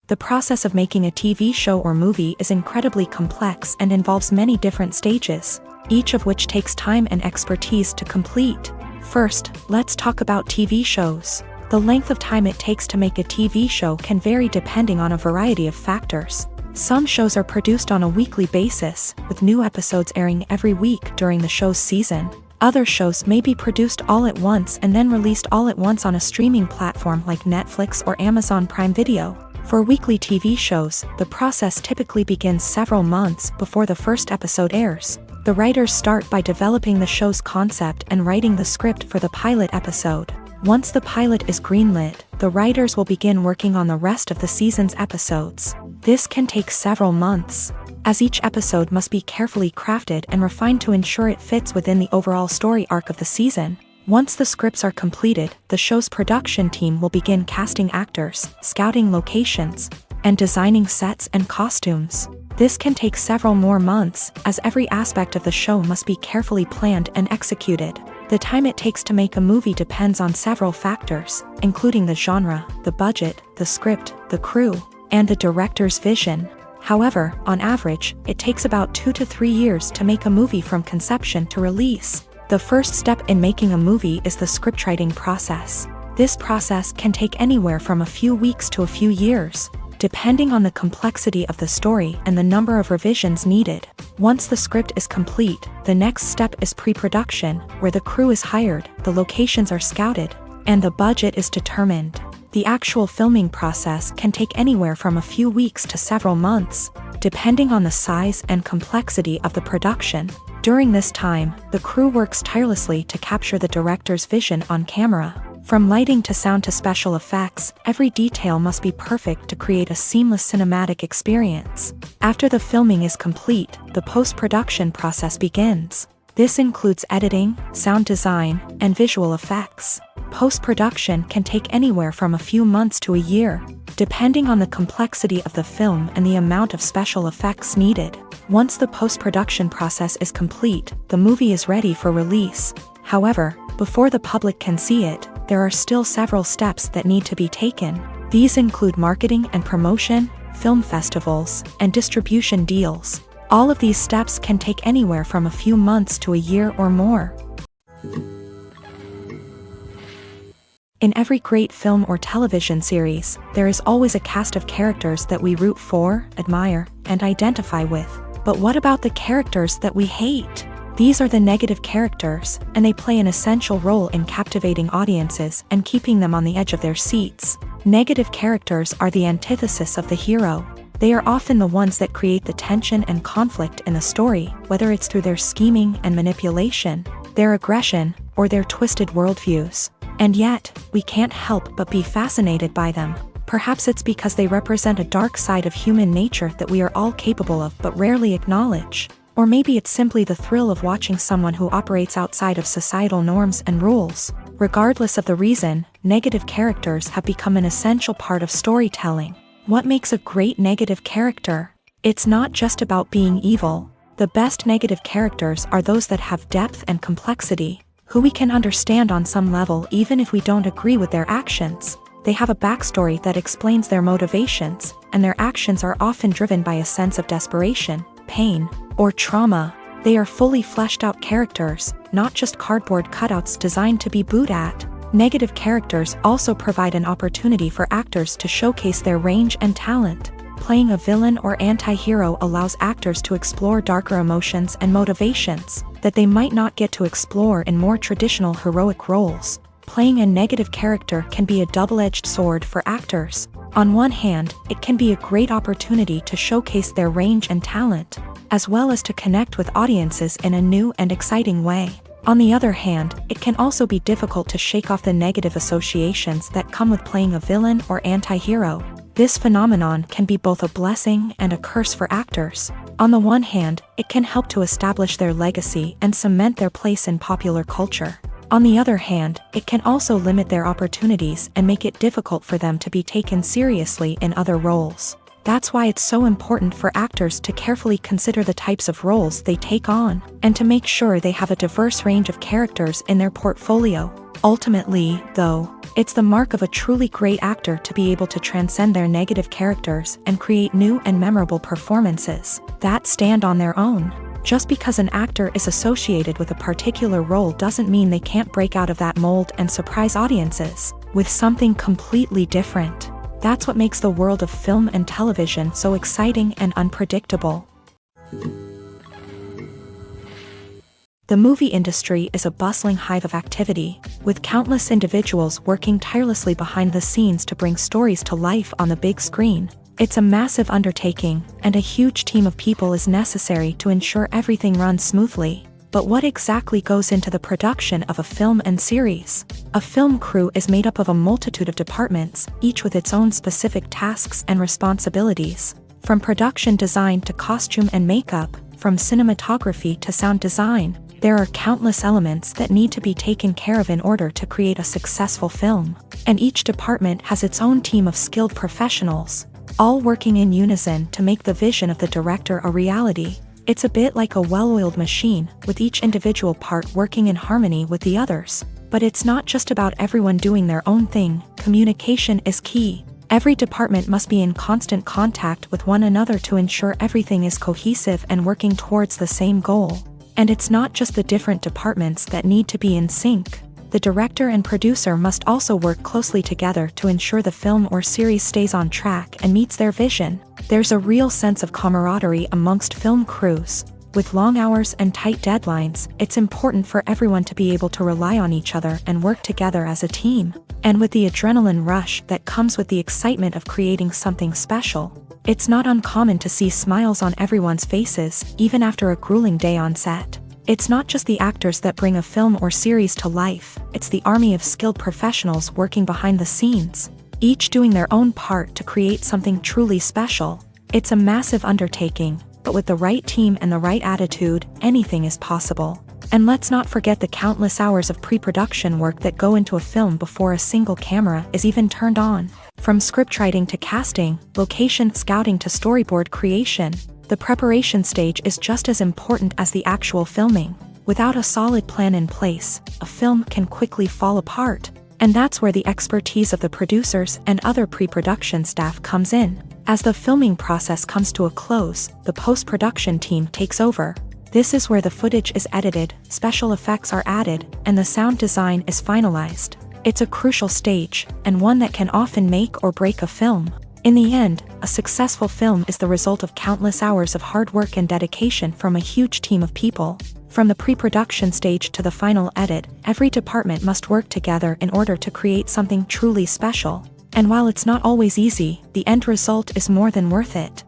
The process of making a TV show or movie is incredibly complex and involves many different stages, each of which takes time and expertise to complete. First, let's talk about TV shows. The length of time it takes to make a TV show can vary depending on a variety of factors. Some shows are produced on a weekly basis, with new episodes airing every week during the show's season. Other shows may be produced all at once and then released all at once on a streaming platform like Netflix or Amazon Prime Video. For weekly TV shows, the process typically begins several months before the first episode airs. The writers start by developing the show's concept and writing the script for the pilot episode. Once the pilot is greenlit, the writers will begin working on the rest of the season's episodes. This can take several months, as each episode must be carefully crafted and refined to ensure it fits within the overall story arc of the season. Once the scripts are completed, the show's production team will begin casting actors, scouting locations, and designing sets and costumes. This can take several more months, as every aspect of the show must be carefully planned and executed. The time it takes to make a movie depends on several factors, including the genre, the budget, the script, the crew, and the director's vision. However, on average, it takes about 2 to 3 years to make a movie from conception to release. The first step in making a movie is the scriptwriting process. This process can take anywhere from a few weeks to a few years, depending on the complexity of the story and the number of revisions needed. Once the script is complete, the next step is pre-production, where the crew is hired, the locations are scouted, and the budget is determined. The actual filming process can take anywhere from a few weeks to several months, depending on the size and complexity of the production. During this time, the crew works tirelessly to capture the director's vision on camera. From lighting to sound to special effects, every detail must be perfect to create a seamless cinematic experience. After the filming is complete, the post-production process begins. This includes editing, sound design, and visual effects. Post-production can take anywhere from a few months to a year, depending on the complexity of the film and the amount of special effects needed. Once the post-production process is complete, the movie is ready for release. However, before the public can see it, there are still several steps that need to be taken. These include marketing and promotion, film festivals, and distribution deals. All of these steps can take anywhere from a few months to a year or more. In every great film or television series, there is always a cast of characters that we root for, admire, and identify with. But what about the characters that we hate? These are the negative characters, and they play an essential role in captivating audiences and keeping them on the edge of their seats. Negative characters are the antithesis of the hero. They are often the ones that create the tension and conflict in the story, whether it's through their scheming and manipulation, their aggression, or their twisted worldviews. And yet, we can't help but be fascinated by them. Perhaps it's because they represent a dark side of human nature that we are all capable of but rarely acknowledge. Or maybe it's simply the thrill of watching someone who operates outside of societal norms and rules. Regardless of the reason, negative characters have become an essential part of storytelling. What makes a great negative character? It's not just about being evil. The best negative characters are those that have depth and complexity, who we can understand on some level even if we don't agree with their actions. They have a backstory that explains their motivations, and their actions are often driven by a sense of desperation, pain, or trauma. They are fully fleshed out characters, not just cardboard cutouts designed to be booed at. Negative characters also provide an opportunity for actors to showcase their range and talent. Playing a villain or anti-hero allows actors to explore darker emotions and motivations that they might not get to explore in more traditional heroic roles. Playing a negative character can be a double-edged sword for actors. On one hand, it can be a great opportunity to showcase their range and talent, as well as to connect with audiences in a new and exciting way. On the other hand, it can also be difficult to shake off the negative associations that come with playing a villain or anti-hero. This phenomenon can be both a blessing and a curse for actors. On the one hand, it can help to establish their legacy and cement their place in popular culture. On the other hand, it can also limit their opportunities and make it difficult for them to be taken seriously in other roles. That's why it's so important for actors to carefully consider the types of roles they take on, and to make sure they have a diverse range of characters in their portfolio. Ultimately, though, it's the mark of a truly great actor to be able to transcend their negative characters and create new and memorable performances that stand on their own. Just because an actor is associated with a particular role doesn't mean they can't break out of that mold and surprise audiences with something completely different. That's what makes the world of film and television so exciting and unpredictable. The movie industry is a bustling hive of activity, with countless individuals working tirelessly behind the scenes to bring stories to life on the big screen. It's a massive undertaking, and a huge team of people is necessary to ensure everything runs smoothly. But what exactly goes into the production of a film and series? A film crew is made up of a multitude of departments, each with its own specific tasks and responsibilities. From production design to costume and makeup, from cinematography to sound design, there are countless elements that need to be taken care of in order to create a successful film. And each department has its own team of skilled professionals, all working in unison to make the vision of the director a reality. It's a bit like a well-oiled machine, with each individual part working in harmony with the others. But it's not just about everyone doing their own thing. Communication is key. Every department must be in constant contact with one another to ensure everything is cohesive and working towards the same goal. And it's not just the different departments that need to be in sync. The director and producer must also work closely together to ensure the film or series stays on track and meets their vision. There's a real sense of camaraderie amongst film crews. With long hours and tight deadlines, it's important for everyone to be able to rely on each other and work together as a team. And with the adrenaline rush that comes with the excitement of creating something special, it's not uncommon to see smiles on everyone's faces, even after a grueling day on set. It's not just the actors that bring a film or series to life, it's the army of skilled professionals working behind the scenes, each doing their own part to create something truly special. It's a massive undertaking, but with the right team and the right attitude, anything is possible. And let's not forget the countless hours of pre-production work that go into a film before a single camera is even turned on. From scriptwriting to casting, location scouting to storyboard creation, the preparation stage is just as important as the actual filming. Without a solid plan in place, a film can quickly fall apart. And that's where the expertise of the producers and other pre-production staff comes in. As the filming process comes to a close, the post-production team takes over. This is where the footage is edited, special effects are added, and the sound design is finalized. It's a crucial stage, and one that can often make or break a film. In the end, a successful film is the result of countless hours of hard work and dedication from a huge team of people. From the pre-production stage to the final edit, every department must work together in order to create something truly special. And while it's not always easy, the end result is more than worth it.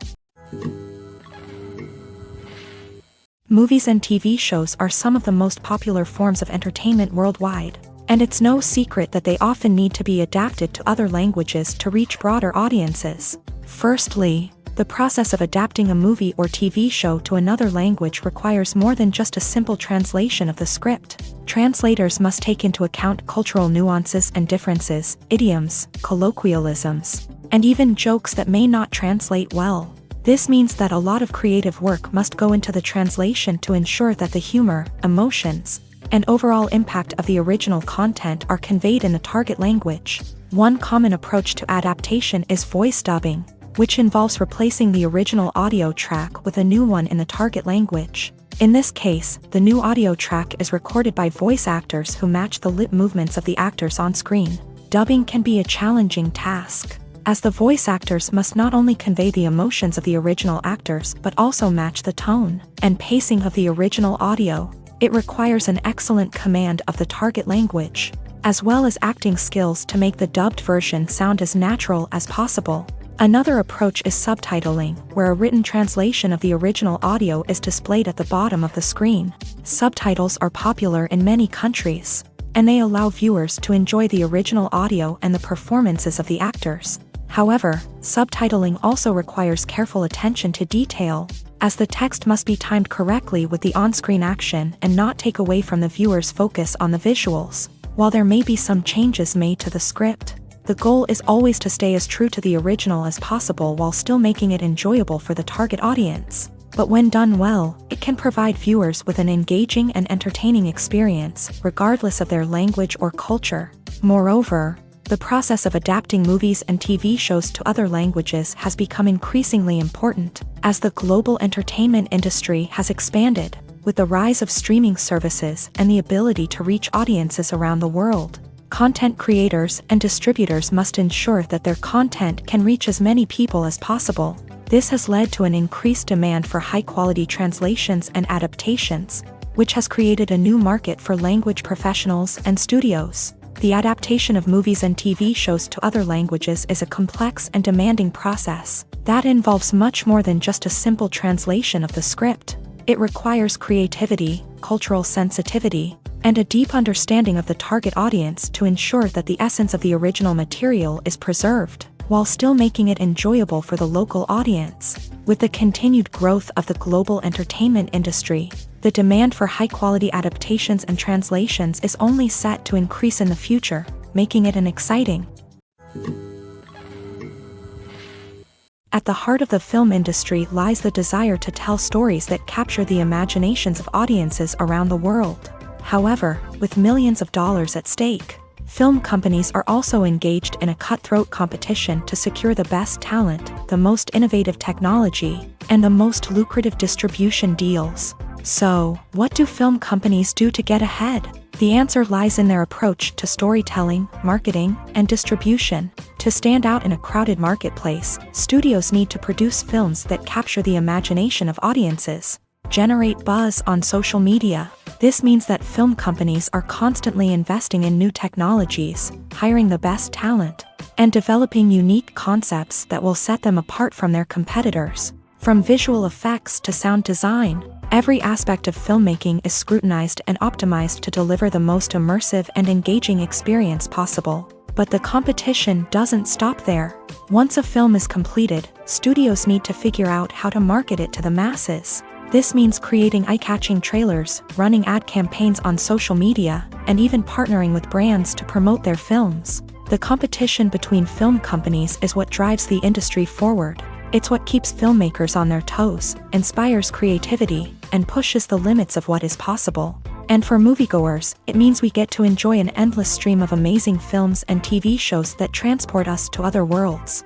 Movies and TV shows are some of the most popular forms of entertainment worldwide. And it's no secret that they often need to be adapted to other languages to reach broader audiences. Firstly, the process of adapting a movie or TV show to another language requires more than just a simple translation of the script. Translators must take into account cultural nuances and differences, idioms, colloquialisms, and even jokes that may not translate well. This means that a lot of creative work must go into the translation to ensure that the humor, emotions, and overall impact of the original content are conveyed in the target language. One common approach to adaptation is voice dubbing, which involves replacing the original audio track with a new one in the target language. In this case, the new audio track is recorded by voice actors who match the lip movements of the actors on screen. Dubbing can be a challenging task, as the voice actors must not only convey the emotions of the original actors but also match the tone and pacing of the original audio. It requires an excellent command of the target language, as well as acting skills to make the dubbed version sound as natural as possible. Another approach is subtitling, where a written translation of the original audio is displayed at the bottom of the screen. Subtitles are popular in many countries, and they allow viewers to enjoy the original audio and the performances of the actors. However, subtitling also requires careful attention to detail, as the text must be timed correctly with the on-screen action and not take away from the viewer's focus on the visuals. While there may be some changes made to the script, the goal is always to stay as true to the original as possible while still making it enjoyable for the target audience. But when done well, it can provide viewers with an engaging and entertaining experience, regardless of their language or culture. Moreover, the process of adapting movies and TV shows to other languages has become increasingly important, as the global entertainment industry has expanded, with the rise of streaming services and the ability to reach audiences around the world. Content creators and distributors must ensure that their content can reach as many people as possible. This has led to an increased demand for high-quality translations and adaptations, which has created a new market for language professionals and studios. The adaptation of movies and TV shows to other languages is a complex and demanding process that involves much more than just a simple translation of the script. It requires creativity, cultural sensitivity, and a deep understanding of the target audience to ensure that the essence of the original material is preserved, while still making it enjoyable for the local audience. With the continued growth of the global entertainment industry, the demand for high-quality adaptations and translations is only set to increase in the future, making it an exciting. At the heart of the film industry lies the desire to tell stories that capture the imaginations of audiences around the world. However, with millions of dollars at stake, film companies are also engaged in a cutthroat competition to secure the best talent, the most innovative technology, and the most lucrative distribution deals. So, what do film companies do to get ahead? The answer lies in their approach to storytelling, marketing, and distribution. To stand out in a crowded marketplace, studios need to produce films that capture the imagination of audiences, generate buzz on social media. This means that film companies are constantly investing in new technologies, hiring the best talent, and developing unique concepts that will set them apart from their competitors. From visual effects to sound design, every aspect of filmmaking is scrutinized and optimized to deliver the most immersive and engaging experience possible. But the competition doesn't stop there. Once a film is completed, studios need to figure out how to market it to the masses. This means creating eye-catching trailers, running ad campaigns on social media, and even partnering with brands to promote their films. The competition between film companies is what drives the industry forward. It's what keeps filmmakers on their toes, inspires creativity, and pushes the limits of what is possible. And for moviegoers, it means we get to enjoy an endless stream of amazing films and TV shows that transport us to other worlds.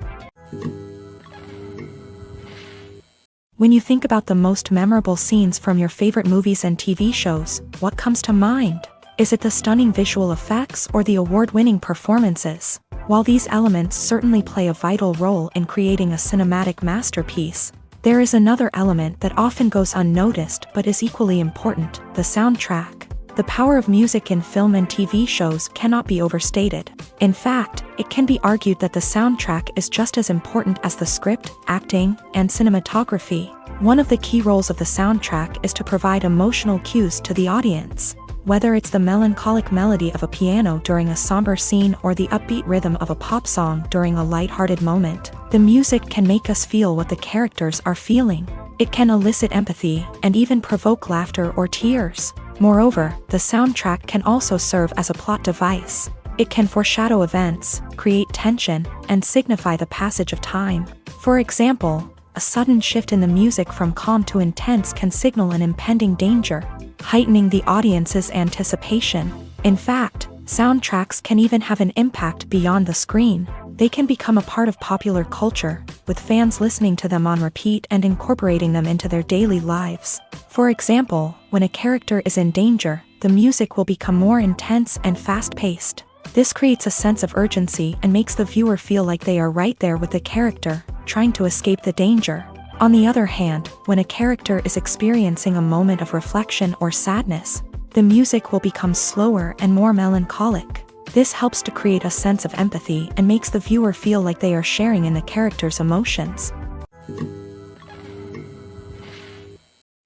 When you think about the most memorable scenes from your favorite movies and TV shows, what comes to mind? Is it the stunning visual effects or the award-winning performances? While these elements certainly play a vital role in creating a cinematic masterpiece, there is another element that often goes unnoticed but is equally important: the soundtrack. The power of music in film and TV shows cannot be overstated. In fact, it can be argued that the soundtrack is just as important as the script, acting, and cinematography. One of the key roles of the soundtrack is to provide emotional cues to the audience. Whether it's the melancholic melody of a piano during a somber scene or the upbeat rhythm of a pop song during a lighthearted moment, the music can make us feel what the characters are feeling. It can elicit empathy and even provoke laughter or tears. Moreover, the soundtrack can also serve as a plot device. It can foreshadow events, create tension, and signify the passage of time. For example, a sudden shift in the music from calm to intense can signal an impending danger, heightening the audience's anticipation. In fact, soundtracks can even have an impact beyond the screen. They can become a part of popular culture, with fans listening to them on repeat and incorporating them into their daily lives. For example, when a character is in danger, the music will become more intense and fast-paced. This creates a sense of urgency and makes the viewer feel like they are right there with the character, trying to escape the danger. On the other hand, when a character is experiencing a moment of reflection or sadness, the music will become slower and more melancholic. This helps to create a sense of empathy and makes the viewer feel like they are sharing in the character's emotions.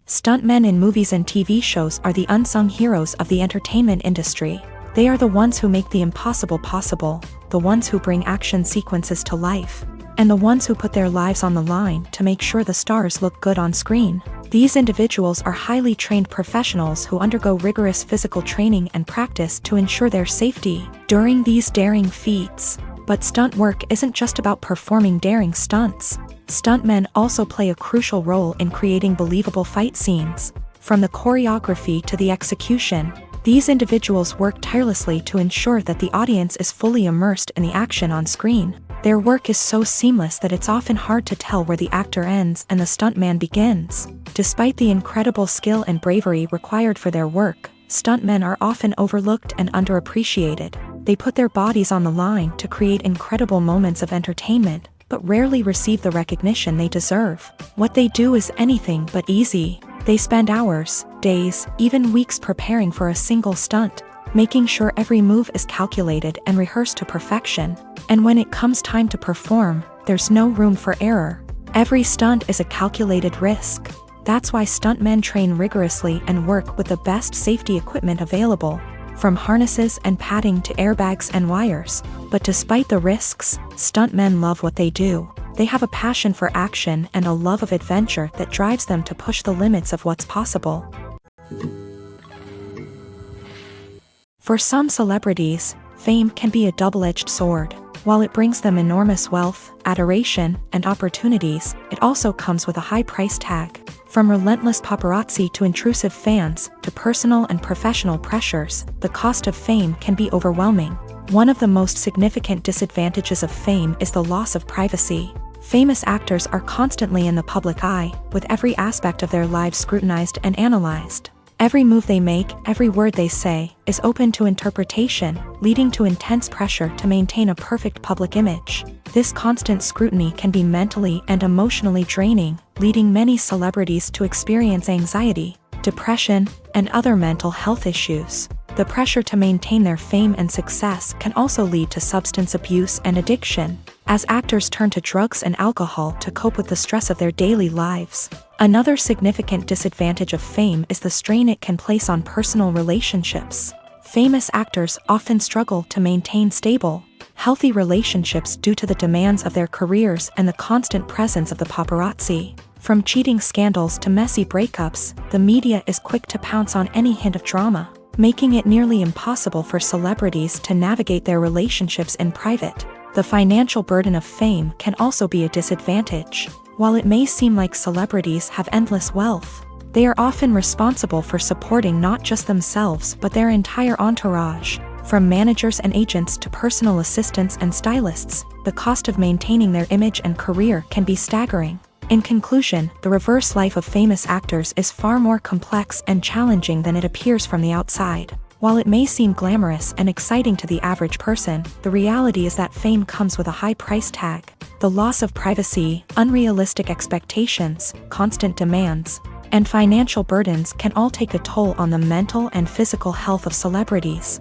Stuntmen in movies and TV shows are the unsung heroes of the entertainment industry. They are the ones who make the impossible possible, the ones who bring action sequences to life, and the ones who put their lives on the line to make sure the stars look good on screen. These individuals are highly trained professionals who undergo rigorous physical training and practice to ensure their safety during these daring feats. But stunt work isn't just about performing daring stunts. Stuntmen also play a crucial role in creating believable fight scenes. From the choreography to the execution, these individuals work tirelessly to ensure that the audience is fully immersed in the action on screen. Their work is so seamless that it's often hard to tell where the actor ends and the stuntman begins. Despite the incredible skill and bravery required for their work, stuntmen are often overlooked and underappreciated. They put their bodies on the line to create incredible moments of entertainment, but rarely receive the recognition they deserve. What they do is anything but easy. They spend hours, days, even weeks preparing for a single stunt, making sure every move is calculated and rehearsed to perfection. And when it comes time to perform, there's no room for error. Every stunt is a calculated risk. That's why stuntmen train rigorously and work with the best safety equipment available, from harnesses and padding to airbags and wires. But despite the risks, stuntmen love what they do. They have a passion for action and a love of adventure that drives them to push the limits of what's possible. For some celebrities, fame can be a double-edged sword. While it brings them enormous wealth, adoration, and opportunities, it also comes with a high price tag. From relentless paparazzi to intrusive fans, to personal and professional pressures, the cost of fame can be overwhelming. One of the most significant disadvantages of fame is the loss of privacy. Famous actors are constantly in the public eye, with every aspect of their lives scrutinized and analyzed. Every move they make, every word they say, is open to interpretation, leading to intense pressure to maintain a perfect public image. This constant scrutiny can be mentally and emotionally draining, leading many celebrities to experience anxiety, depression, and other mental health issues. The pressure to maintain their fame and success can also lead to substance abuse and addiction, as actors turn to drugs and alcohol to cope with the stress of their daily lives. Another significant disadvantage of fame is the strain it can place on personal relationships. Famous actors often struggle to maintain stable, healthy relationships due to the demands of their careers and the constant presence of the paparazzi. From cheating scandals to messy breakups, the media is quick to pounce on any hint of drama, making it nearly impossible for celebrities to navigate their relationships in private. The financial burden of fame can also be a disadvantage. While it may seem like celebrities have endless wealth, they are often responsible for supporting not just themselves but their entire entourage. From managers and agents to personal assistants and stylists, the cost of maintaining their image and career can be staggering. In conclusion, the reverse life of famous actors is far more complex and challenging than it appears from the outside. While it may seem glamorous and exciting to the average person, the reality is that fame comes with a high price tag. The loss of privacy, unrealistic expectations, constant demands, and financial burdens can all take a toll on the mental and physical health of celebrities.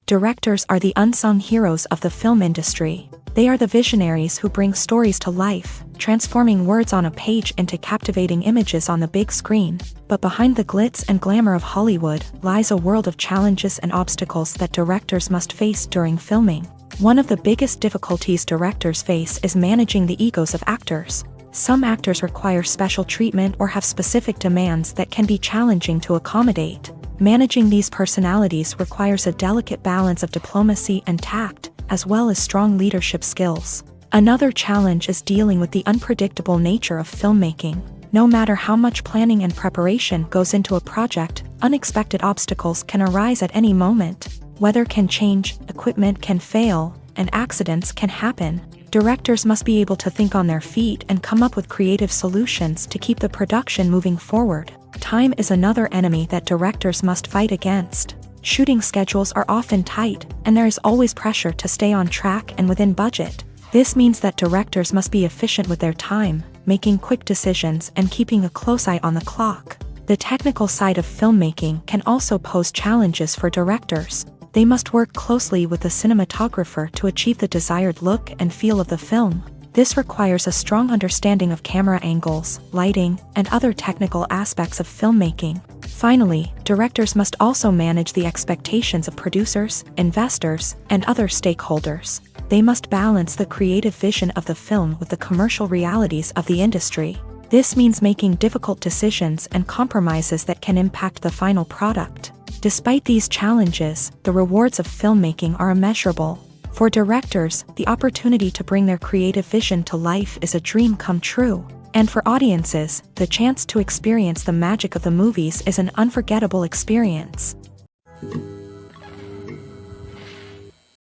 Directors are the unsung heroes of the film industry. They are the visionaries who bring stories to life, transforming words on a page into captivating images on the big screen. But behind the glitz and glamour of Hollywood lies a world of challenges and obstacles that directors must face during filming. One of the biggest difficulties directors face is managing the egos of actors. Some actors require special treatment or have specific demands that can be challenging to accommodate. Managing these personalities requires a delicate balance of diplomacy and tact, as well as strong leadership skills. Another challenge is dealing with the unpredictable nature of filmmaking. No matter how much planning and preparation goes into a project, unexpected obstacles can arise at any moment. Weather can change, equipment can fail, and accidents can happen. Directors must be able to think on their feet and come up with creative solutions to keep the production moving forward. Time is another enemy that directors must fight against. Shooting schedules are often tight, and there is always pressure to stay on track and within budget. This means that directors must be efficient with their time, making quick decisions and keeping a close eye on the clock. The technical side of filmmaking can also pose challenges for directors. They must work closely with the cinematographer to achieve the desired look and feel of the film. This requires a strong understanding of camera angles, lighting, and other technical aspects of filmmaking. Finally, directors must also manage the expectations of producers, investors, and other stakeholders. They must balance the creative vision of the film with the commercial realities of the industry. This means making difficult decisions and compromises that can impact the final product. Despite these challenges, the rewards of filmmaking are immeasurable. For directors, the opportunity to bring their creative vision to life is a dream come true. And for audiences, the chance to experience the magic of the movies is an unforgettable experience.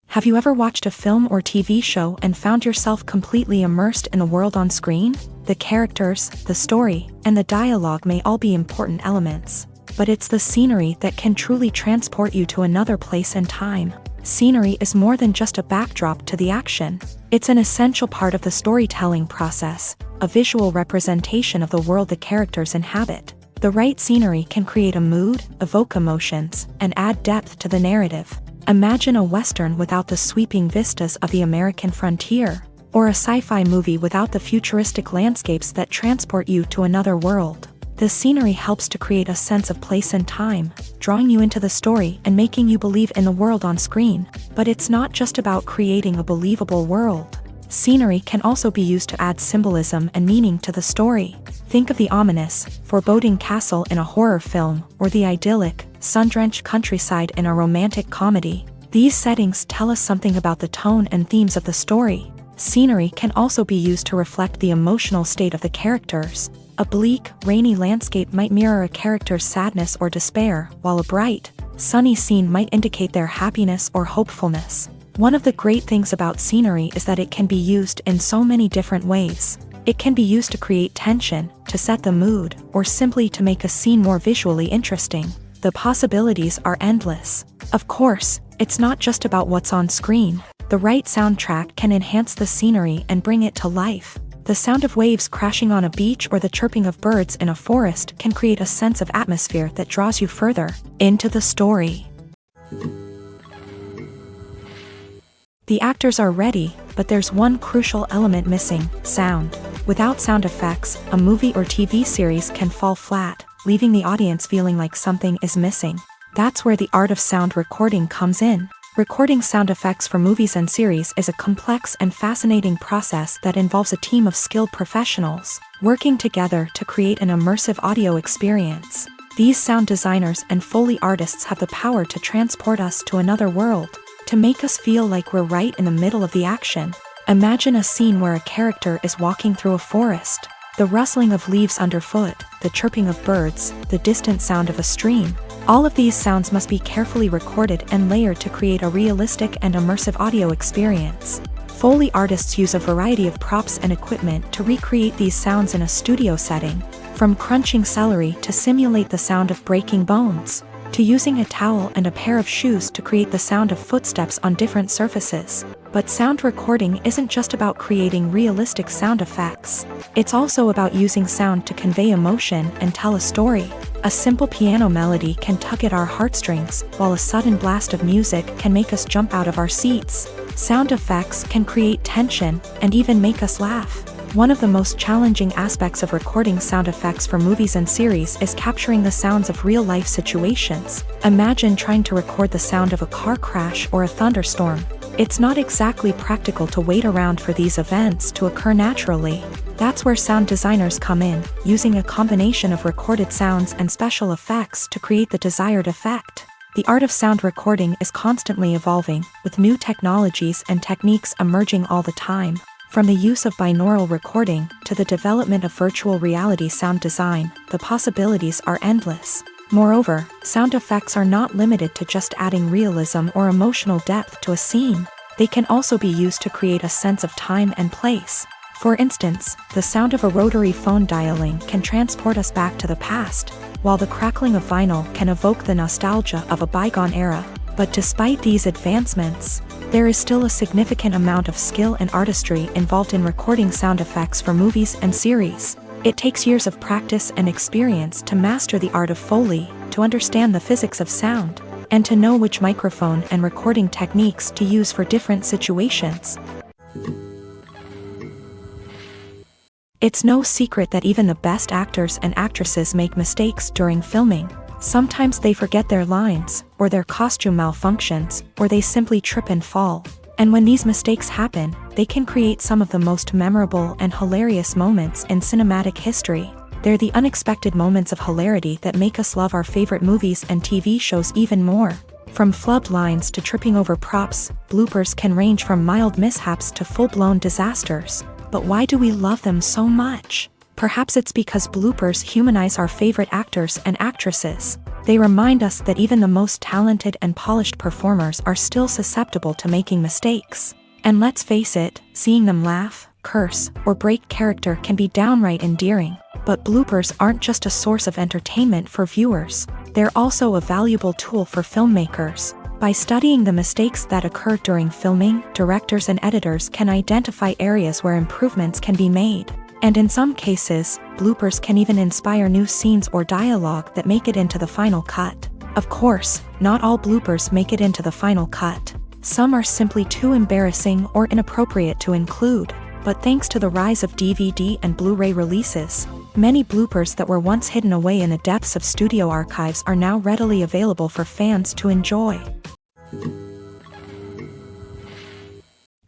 Have you ever watched a film or TV show and found yourself completely immersed in the world on screen? The characters, the story, and the dialogue may all be important elements, but it's the scenery that can truly transport you to another place and time. Scenery is more than just a backdrop to the action. It's an essential part of the storytelling process, a visual representation of the world the characters inhabit. The right scenery can create a mood, evoke emotions, and add depth to the narrative. Imagine a Western without the sweeping vistas of the American frontier, or a sci-fi movie without the futuristic landscapes that transport you to another world. The scenery helps to create a sense of place and time, drawing you into the story and making you believe in the world on screen. But it's not just about creating a believable world. Scenery can also be used to add symbolism and meaning to the story. Think of the ominous, foreboding castle in a horror film, or the idyllic, sun-drenched countryside in a romantic comedy. These settings tell us something about the tone and themes of the story. Scenery can also be used to reflect the emotional state of the characters. A bleak, rainy landscape might mirror a character's sadness or despair, while a bright, sunny scene might indicate their happiness or hopefulness. One of the great things about scenery is that it can be used in so many different ways. It can be used to create tension, to set the mood, or simply to make a scene more visually interesting. The possibilities are endless. Of course, it's not just about what's on screen. The right soundtrack can enhance the scenery and bring it to life. The sound of waves crashing on a beach or the chirping of birds in a forest can create a sense of atmosphere that draws you further into the story. The actors are ready, but there's one crucial element missing: sound. Without sound effects, a movie or TV series can fall flat, leaving the audience feeling like something is missing. That's where the art of sound recording comes in. Recording sound effects for movies and series is a complex and fascinating process that involves a team of skilled professionals working together to create an immersive audio experience. These sound designers and Foley artists have the power to transport us to another world, to make us feel like we're right in the middle of the action. Imagine a scene where a character is walking through a forest. The rustling of leaves underfoot, the chirping of birds, the distant sound of a stream. All of these sounds must be carefully recorded and layered to create a realistic and immersive audio experience. Foley artists use a variety of props and equipment to recreate these sounds in a studio setting, from crunching celery to simulate the sound of breaking bones, to using a towel and a pair of shoes to create the sound of footsteps on different surfaces. But sound recording isn't just about creating realistic sound effects. It's also about using sound to convey emotion and tell a story. A simple piano melody can tug at our heartstrings, while a sudden blast of music can make us jump out of our seats. Sound effects can create tension and even make us laugh. One of the most challenging aspects of recording sound effects for movies and series is capturing the sounds of real-life situations. Imagine trying to record the sound of a car crash or a thunderstorm. It's not exactly practical to wait around for these events to occur naturally. That's where sound designers come in, using a combination of recorded sounds and special effects to create the desired effect. The art of sound recording is constantly evolving, with new technologies and techniques emerging all the time. From the use of binaural recording to the development of virtual reality sound design, the possibilities are endless. Moreover, sound effects are not limited to just adding realism or emotional depth to a scene. They can also be used to create a sense of time and place. For instance, the sound of a rotary phone dialing can transport us back to the past, while the crackling of vinyl can evoke the nostalgia of a bygone era. But despite these advancements, there is still a significant amount of skill and artistry involved in recording sound effects for movies and series. It takes years of practice and experience to master the art of Foley, to understand the physics of sound, and to know which microphone and recording techniques to use for different situations. It's no secret that even the best actors and actresses make mistakes during filming. Sometimes they forget their lines, or their costume malfunctions, or they simply trip and fall. And when these mistakes happen, they can create some of the most memorable and hilarious moments in cinematic history. They're the unexpected moments of hilarity that make us love our favorite movies and TV shows even more. From flubbed lines to tripping over props, bloopers can range from mild mishaps to full-blown disasters. But why do we love them so much? Perhaps it's because bloopers humanize our favorite actors and actresses. They remind us that even the most talented and polished performers are still susceptible to making mistakes. And let's face it, seeing them laugh, curse, or break character can be downright endearing. But bloopers aren't just a source of entertainment for viewers. They're also a valuable tool for filmmakers. By studying the mistakes that occur during filming, directors and editors can identify areas where improvements can be made. And in some cases, bloopers can even inspire new scenes or dialogue that make it into the final cut. Of course, not all bloopers make it into the final cut. Some are simply too embarrassing or inappropriate to include. But thanks to the rise of DVD and Blu-ray releases, many bloopers that were once hidden away in the depths of studio archives are now readily available for fans to enjoy.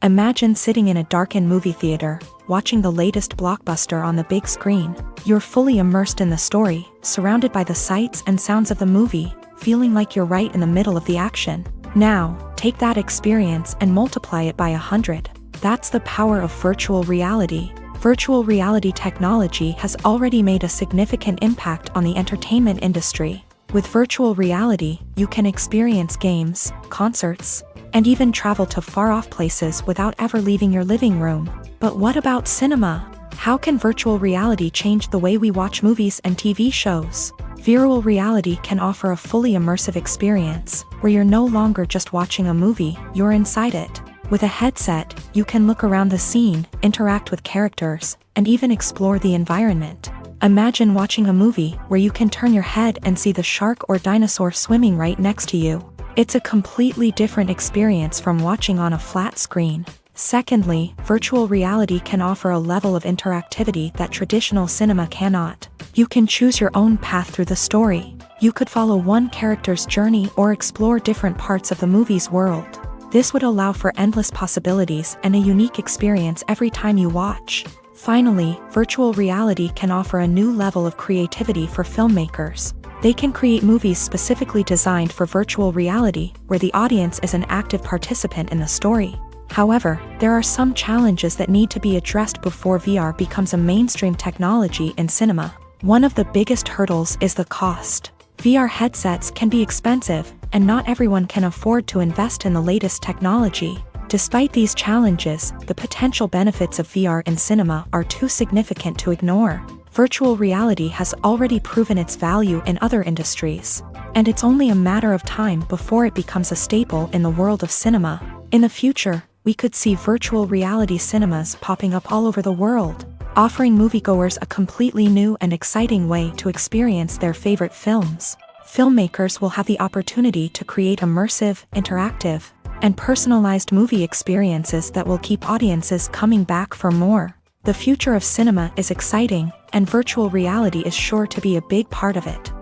Imagine sitting in a darkened movie theater, watching the latest blockbuster on the big screen. You're fully immersed in the story, surrounded by the sights and sounds of the movie, feeling like you're right in the middle of the action. Now, take that experience and multiply it by 100. That's the power of virtual reality. Virtual reality technology has already made a significant impact on the entertainment industry. With virtual reality, you can experience games, concerts, and even travel to far-off places without ever leaving your living room. But what about cinema? How can virtual reality change the way we watch movies and TV shows? Virtual reality can offer a fully immersive experience, where you're no longer just watching a movie, you're inside it. With a headset, you can look around the scene, interact with characters, and even explore the environment. Imagine watching a movie where you can turn your head and see the shark or dinosaur swimming right next to you. It's a completely different experience from watching on a flat screen. Secondly, virtual reality can offer a level of interactivity that traditional cinema cannot. You can choose your own path through the story. You could follow one character's journey or explore different parts of the movie's world. This would allow for endless possibilities and a unique experience every time you watch. Finally, virtual reality can offer a new level of creativity for filmmakers. They can create movies specifically designed for virtual reality, where the audience is an active participant in the story. However, there are some challenges that need to be addressed before VR becomes a mainstream technology in cinema. One of the biggest hurdles is the cost. VR headsets can be expensive, and not everyone can afford to invest in the latest technology. Despite these challenges, the potential benefits of VR in cinema are too significant to ignore. Virtual reality has already proven its value in other industries, and it's only a matter of time before it becomes a staple in the world of cinema. In the future, we could see virtual reality cinemas popping up all over the world, offering moviegoers a completely new and exciting way to experience their favorite films. Filmmakers will have the opportunity to create immersive, interactive, and personalized movie experiences that will keep audiences coming back for more. The future of cinema is exciting, and virtual reality is sure to be a big part of it.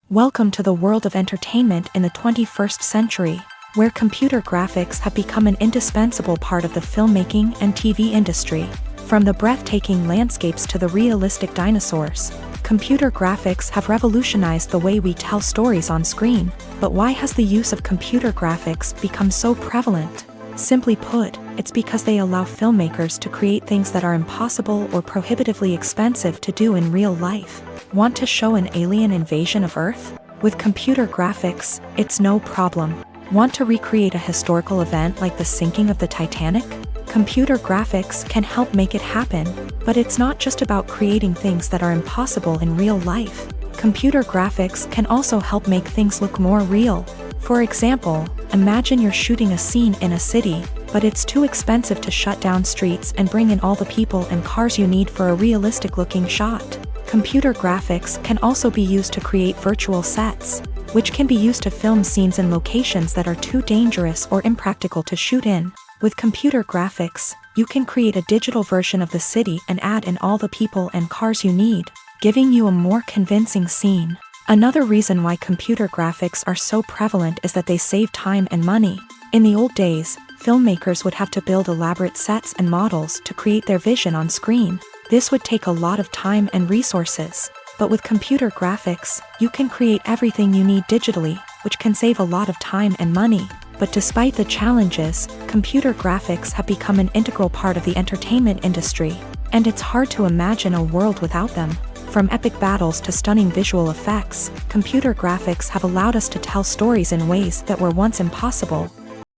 Welcome to the world of entertainment in the 21st century, where computer graphics have become an indispensable part of the filmmaking and TV industry. From the breathtaking landscapes to the realistic dinosaurs, computer graphics have revolutionized the way we tell stories on screen. But why has the use of computer graphics become so prevalent? Simply put, it's because they allow filmmakers to create things that are impossible or prohibitively expensive to do in real life. Want to show an alien invasion of Earth? With computer graphics, it's no problem. Want to recreate a historical event like the sinking of the Titanic? Computer graphics can help make it happen, but it's not just about creating things that are impossible in real life. Computer graphics can also help make things look more real. For example, imagine you're shooting a scene in a city, but it's too expensive to shut down streets and bring in all the people and cars you need for a realistic-looking shot. Computer graphics can also be used to create virtual sets, which can be used to film scenes in locations that are too dangerous or impractical to shoot in. With computer graphics, you can create a digital version of the city and add in all the people and cars you need, giving you a more convincing scene. Another reason why computer graphics are so prevalent is that they save time and money. In the old days, filmmakers would have to build elaborate sets and models to create their vision on screen. This would take a lot of time and resources. But with computer graphics, you can create everything you need digitally, which can save a lot of time and money. But despite the challenges, computer graphics have become an integral part of the entertainment industry, and it's hard to imagine a world without them. From epic battles to stunning visual effects, computer graphics have allowed us to tell stories in ways that were once impossible.